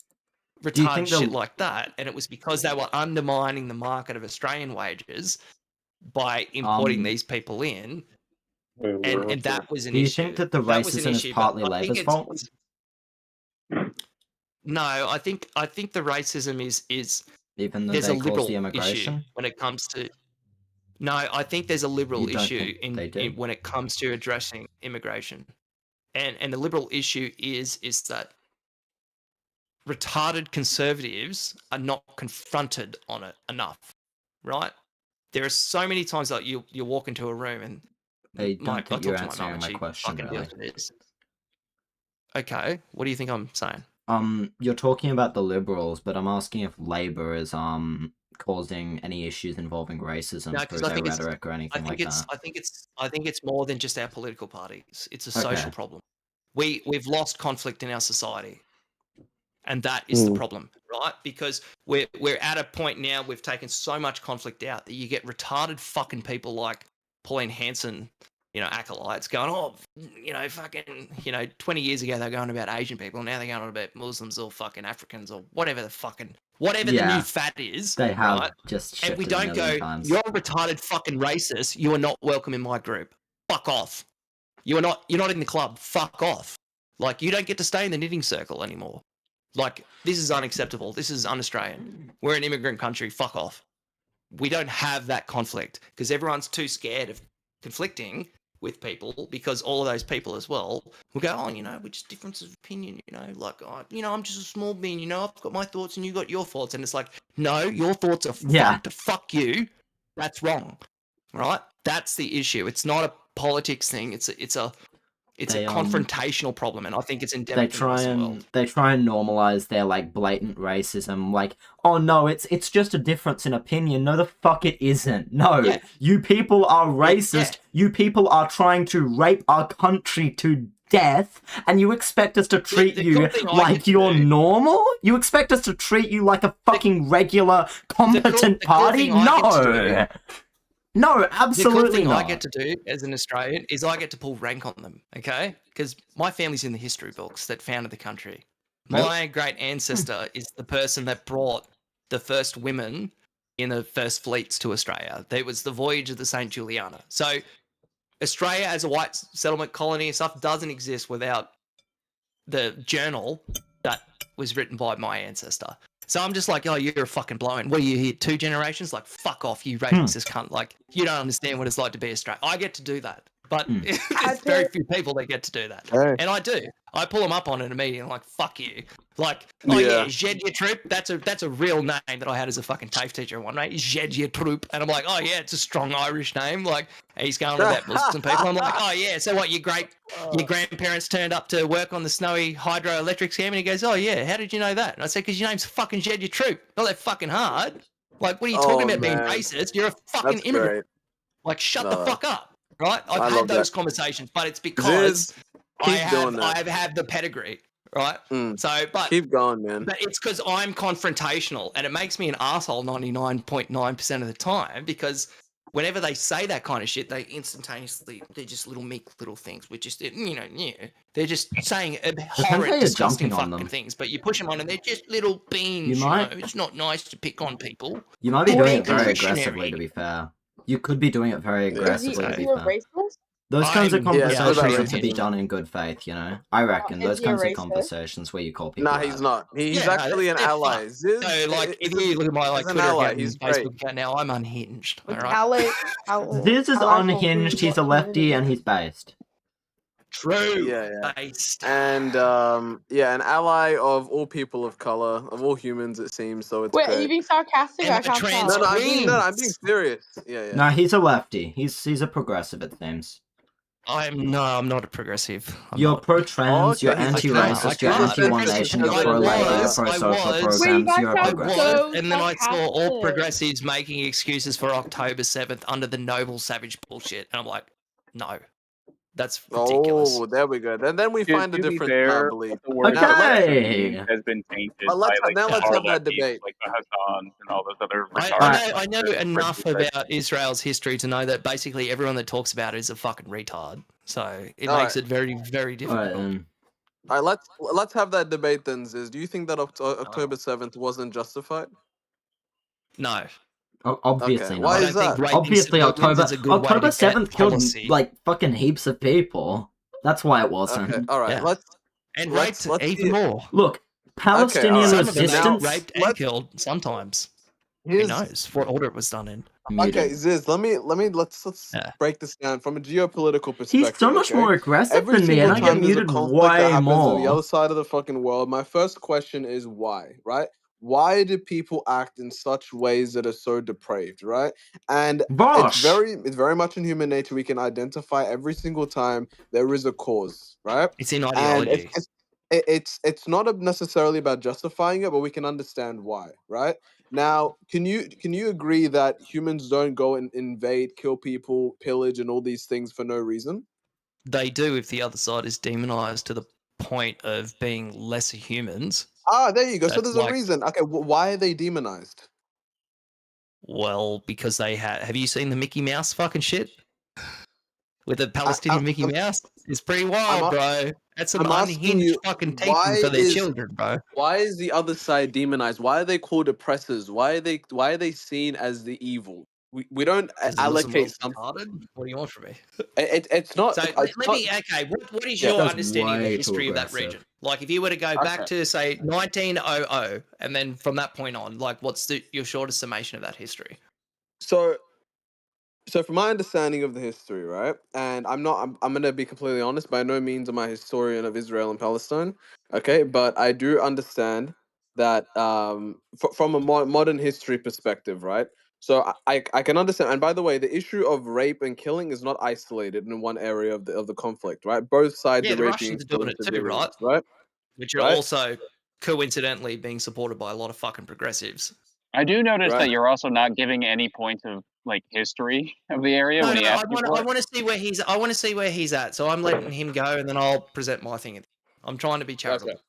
S10: retarded shit like that. And it was because they were undermining the market of Australian wages by importing these people in. And that was an issue.
S3: Do you think that the racism is partly Labour's fault?
S10: No, I think the racism is
S3: even though
S10: there's
S3: they
S10: a liberal
S3: cause the immigration
S10: issue when it comes to. No, I think there's a liberal issue in when it comes to addressing immigration, and the liberal issue is that retarded conservatives are not confronted on it enough, right? there are so many times that you walk into a room and
S3: I don't
S10: I'll
S3: think you're
S10: talk to my mum
S3: answering
S10: and
S3: my
S10: she
S3: question,
S10: fucking
S3: really.
S10: deals with this. Okay, what do you think I'm saying?
S3: You're talking about the Liberals, but I'm asking if Labour is causing any issues involving racism
S10: No,
S3: through
S10: because I
S3: their
S10: think it's
S3: rhetoric or anything like that.
S10: I think it's more than just our political parties. It's a social
S3: Okay.
S10: problem. We've lost conflict in our society. And that is the problem, right? Because we're at a point now, we've taken so much conflict out that you get retarded fucking people like Pauline Hanson, acolytes going, oh, fucking, 20 years ago they're going about Asian people, now they're going on about Muslims or fucking Africans or whatever the new fad is.
S3: They have
S10: right?
S3: just
S10: And we
S3: shifted a
S10: don't
S3: million
S10: go,
S3: times.
S10: you're a retarded fucking racist, you are not welcome in my group. Fuck off. You're not in the club. Fuck off. Like, you don't get to stay in the knitting circle anymore. Like, this is unacceptable. This is un-Australian. We're an immigrant country. Fuck off. We don't have that conflict because everyone's too scared of conflicting with people because all of those people as well will go, oh, we're just differences of opinion, like, oh, I'm just a small bean, I've got my thoughts and you got your thoughts. And it's like, no, your thoughts are fucked. Fuck you. That's wrong. Right? That's the issue. It's not a politics thing. It's a confrontational problem, and I think it's endemic in the Western world.
S3: They try and normalize their like blatant racism, like, oh no, it's just a difference in opinion. No, the fuck it isn't. No, you people are racist. You people are trying to rape our country to death, and you expect us to treat you like you're normal? You expect us to treat you like a fucking regular, competent party? No! No, absolutely
S10: the cool thing
S3: not.
S10: I get to do as an Australian is I get to pull rank on them, okay? Because my family's in the history books that founded the country. My great ancestor is the person that brought the first women in the first fleets to Australia. There was the voyage of the St. Juliana. So Australia as a white settlement colony and stuff doesn't exist without the journal that was written by my ancestor. So I'm just like, oh, you're a fucking blow-in. What are you here, 2 generations? Like, fuck off, you racist cunt. Like, you don't understand what it's like to be Australian. I get to do that. But there's very few people that get to do that. And I do. I pull them up on it immediately. I'm like, fuck you. Like, oh yeah, Zhedje Troop. That's a real name that I had as a fucking TAFE teacher one day. Zhedje Troop. And I'm like, oh yeah, it's a strong Irish name. Like, he's going on about Muslim people. I'm like, oh yeah, so what, your grandparents turned up to work on the snowy hydroelectric scheme? And he goes, oh yeah, how did you know that? And I said, because your name's fucking Zhedje Troop. Not that fucking hard. Like, what are you talking about being racist? You're a fucking immigrant.
S4: Great.
S10: Like, shut the fuck up. Right? I've had those conversations, but it's because I have had the pedigree, right? So, but
S4: keep going, man.
S10: But it's because I'm confrontational, and it makes me an asshole 99.9% of the time. Because whenever they say that kind of shit, they they're just meek little things. We're just they're just saying horrid, disgusting fucking things. But you push them on, and they're just little beans. It's not nice to pick on people.
S3: You might be doing it very aggressively, to be fair. You could be doing it very aggressively, to be fair. Those kinds of conversations are to be done in good faith, I reckon. Those kinds of conversations where you call people
S4: he's not. He's actually an ally.
S10: So, like, if you look at my Twitter account and Facebook account now, I'm unhinged. Alright?
S3: Ziz is unhinged, he's a lefty, and he's based.
S10: True.
S4: Based. And an ally of all people of color, of all humans, it seems. So it's
S5: Wait, are you being sarcastic? I can't tell.
S4: No, I'm being serious.
S3: No, he's a lefty. He's a progressive, it seems.
S10: I'm not a progressive.
S3: You're pro-trans, you're anti-racist, you're anti-One Nation, you're pro-labor, you're pro-social programs, you're a progressive.
S10: And then I saw all progressives making excuses for October 7th under the noble savage bullshit. And I'm like, no. That's ridiculous.
S4: Oh, there we go. Then we find a different belief.
S3: Okay.
S12: Has been tainted
S4: let's have that debate.
S12: Like the Hassans and all those other.
S10: I know enough about Israel's history to know that basically everyone that talks about it is a fucking retard. So it makes it very, very difficult.
S4: All right, let's have that debate then, Ziz. Do you think that October 7th wasn't justified?
S10: No.
S3: Obviously not.
S4: Why is that?
S3: Obviously October 7th killed like fucking heaps of people. That's why it wasn't.
S4: Okay, all right. Let's
S10: even more.
S3: Look, Palestinian resistance
S10: raped and killed sometimes. Who knows what order it was done in?
S4: Okay, Ziz, let's break this down from a geopolitical perspective.
S3: He's so much more aggressive than me, and I get muted way more.
S4: On the other side of the fucking world, my first question is why, right? why do people act in such ways that are so depraved, right? And
S3: Bosh!
S4: it's very much in human nature. We can identify every single time there is a cause, right?
S10: It's in
S4: And
S10: ideology.
S4: it's not necessarily about justifying it, but we can understand why, right? Now, can you agree that humans don't go and invade, kill people, pillage, and all these things for no reason?
S10: They do if the other side is demonized to the point of being lesser humans.
S4: Ah, there you go. So
S10: That's
S4: there's
S10: like,
S4: a reason. Okay, why are they demonized?
S10: well, because they have you seen the Mickey Mouse fucking shit? With the Palestinian Mickey Mouse? It's pretty wild, bro. That's some
S4: I'm asking
S10: unhinged
S4: you,
S10: fucking teaching
S4: why
S10: for their
S4: is
S10: children, bro.
S4: why is the other side demonized? Why are they called oppressors? Why are they seen as the evil? We don't
S10: Because the Muslim
S4: allocate
S10: world's
S4: something.
S10: retarded? What do you want from me?
S4: It's not.
S10: So
S4: It's
S10: let
S4: not.
S10: me, okay, what is
S4: Yeah.
S10: your
S3: That's
S10: understanding of the
S3: way too
S10: history of that
S3: aggressive.
S10: region? Like, if you were to go back
S4: Okay.
S10: to, say, 1900, and then from that point on, like, what's your shortest summation of that history?
S4: So from my understanding of the history, right, and I'm going to be completely honest. By no means am I a historian of Israel and Palestine. Okay, but I do understand that from a modern history perspective, right. So I can understand. And by the way, the issue of rape and killing is not isolated in one area of the conflict, right? Both sides
S10: Yeah,
S4: are
S10: the
S4: raping
S10: Russians
S4: and
S10: are doing
S4: killing
S10: it too, right?
S4: civilians, right?
S10: Which are
S4: Right.
S10: also coincidentally being supported by a lot of fucking progressives.
S12: I do notice
S4: Right.
S12: that you're also not giving any points of like history of the area when he asks you for
S10: I
S12: it.
S10: want to see where he's. I want to see where he's at. So I'm letting him go, and then I'll present my thing. I'm trying to be charitable.
S4: Okay.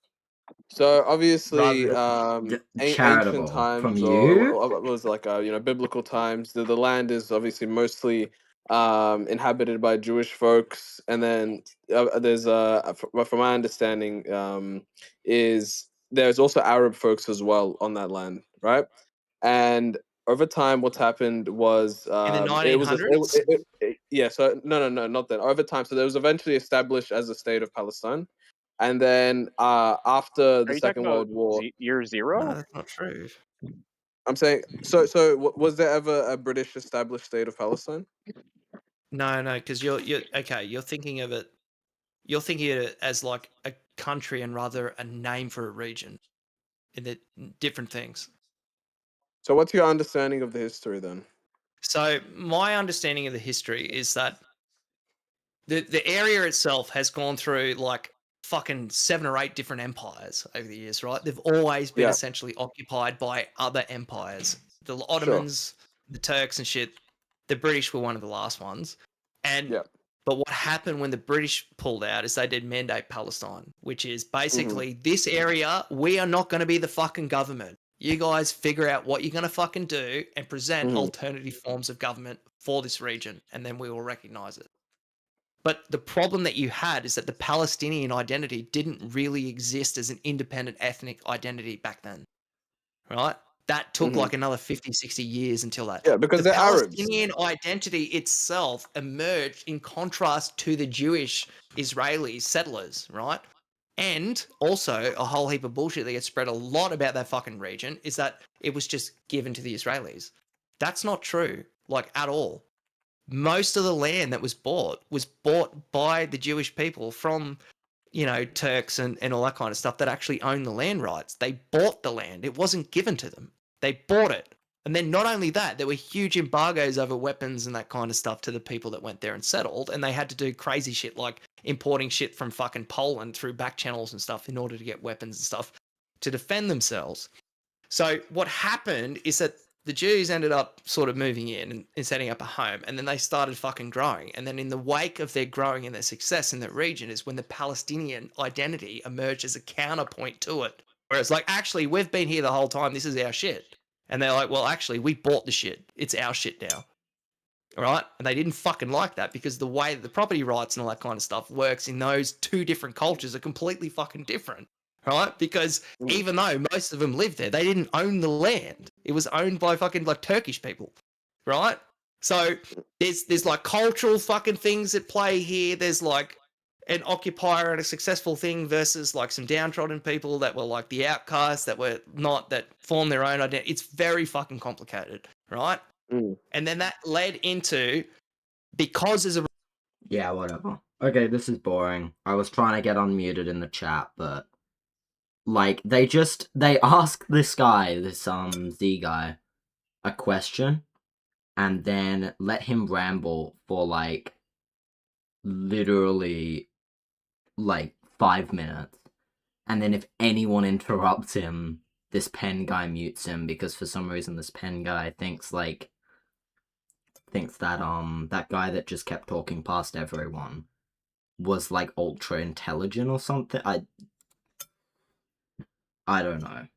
S4: So obviously,
S3: Rather
S4: ancient
S3: charitable from
S4: times,
S3: you.
S4: or what was like biblical times. The land is obviously mostly inhabited by Jewish folks, and then there's from my understanding, is there's also Arab folks as well on that land, right? And over time, what's happened was
S10: In the
S4: it was
S10: $1900s.
S4: yeah. So no, not then. Over time, so there was eventually established as a state of Palestine. And then after the
S12: Are you talking
S4: Second
S12: about
S4: World War,
S12: year
S10: No,
S12: zero?
S10: that's not true.
S4: I'm saying, so was there ever a British established state of Palestine?
S10: No, because you're okay. You're thinking of it. You're thinking of it as like a country and rather a name for a region, in the different things.
S4: So what's your understanding of the history then?
S10: So my understanding of the history is that the area itself has gone through like fucking 7 or 8 different empires over the years, right? They've always been
S4: Yeah.
S10: essentially occupied by other empires. The
S4: Sure.
S10: Ottomans, the Turks and shit. The British were one of the last ones. And
S4: Yeah.
S10: but what happened when the British pulled out is they did Mandate Palestine, which is basically this area, we are not going to be the fucking government. You guys figure out what you're going to fucking do and present alternative forms of government for this region, and then we will recognize it. But the problem that you had is that the Palestinian identity didn't really exist as an independent ethnic identity back then, right? That took like another 50, 60 years until that.
S4: Yeah, because
S10: the
S4: they're Arabs.
S10: Palestinian identity itself emerged in contrast to the Jewish Israeli settlers, right? And also a whole heap of bullshit that gets spread a lot about that fucking region is that it was just given to the Israelis. That's not true, like at all. Most of the land that was bought by the Jewish people from, Turks and all that kind of stuff that actually own the land rights. They bought the land. It wasn't given to them. They bought it. And then not only that, there were huge embargoes over weapons and that kind of stuff to the people that went there and settled. And they had to do crazy shit like importing shit from fucking Poland through back channels and stuff in order to get weapons and stuff to defend themselves. So what happened is that the Jews ended up sort of moving in and setting up a home, and then they started fucking growing. And then in the wake of their growing and their success in that region is when the Palestinian identity emerged as a counterpoint to it. Whereas like, actually, we've been here the whole time. This is our shit. And they're like, well, actually, we bought the shit. It's our shit now. All right? And they didn't fucking like that because the way that the property rights and all that kind of stuff works in those two different cultures are completely fucking different. Right? Because even though most of them lived there, they didn't own the land. It was owned by fucking like Turkish people. Right? So there's like cultural fucking things at play here. There's like an occupier and a successful thing versus like some downtrodden people that were like the outcasts that were not, that formed their own identity. It's very fucking complicated, right? And then that led into, because there's a...
S3: Yeah, whatever. Okay, this is boring. I was trying to get unmuted in the chat, but Like, they ask this guy, this Z guy, a question, and then let him ramble for like literally like 5 minutes. And then if anyone interrupts him, this pen guy mutes him because for some reason this pen guy thinks that that guy that just kept talking past everyone was like ultra intelligent or something. I don't know.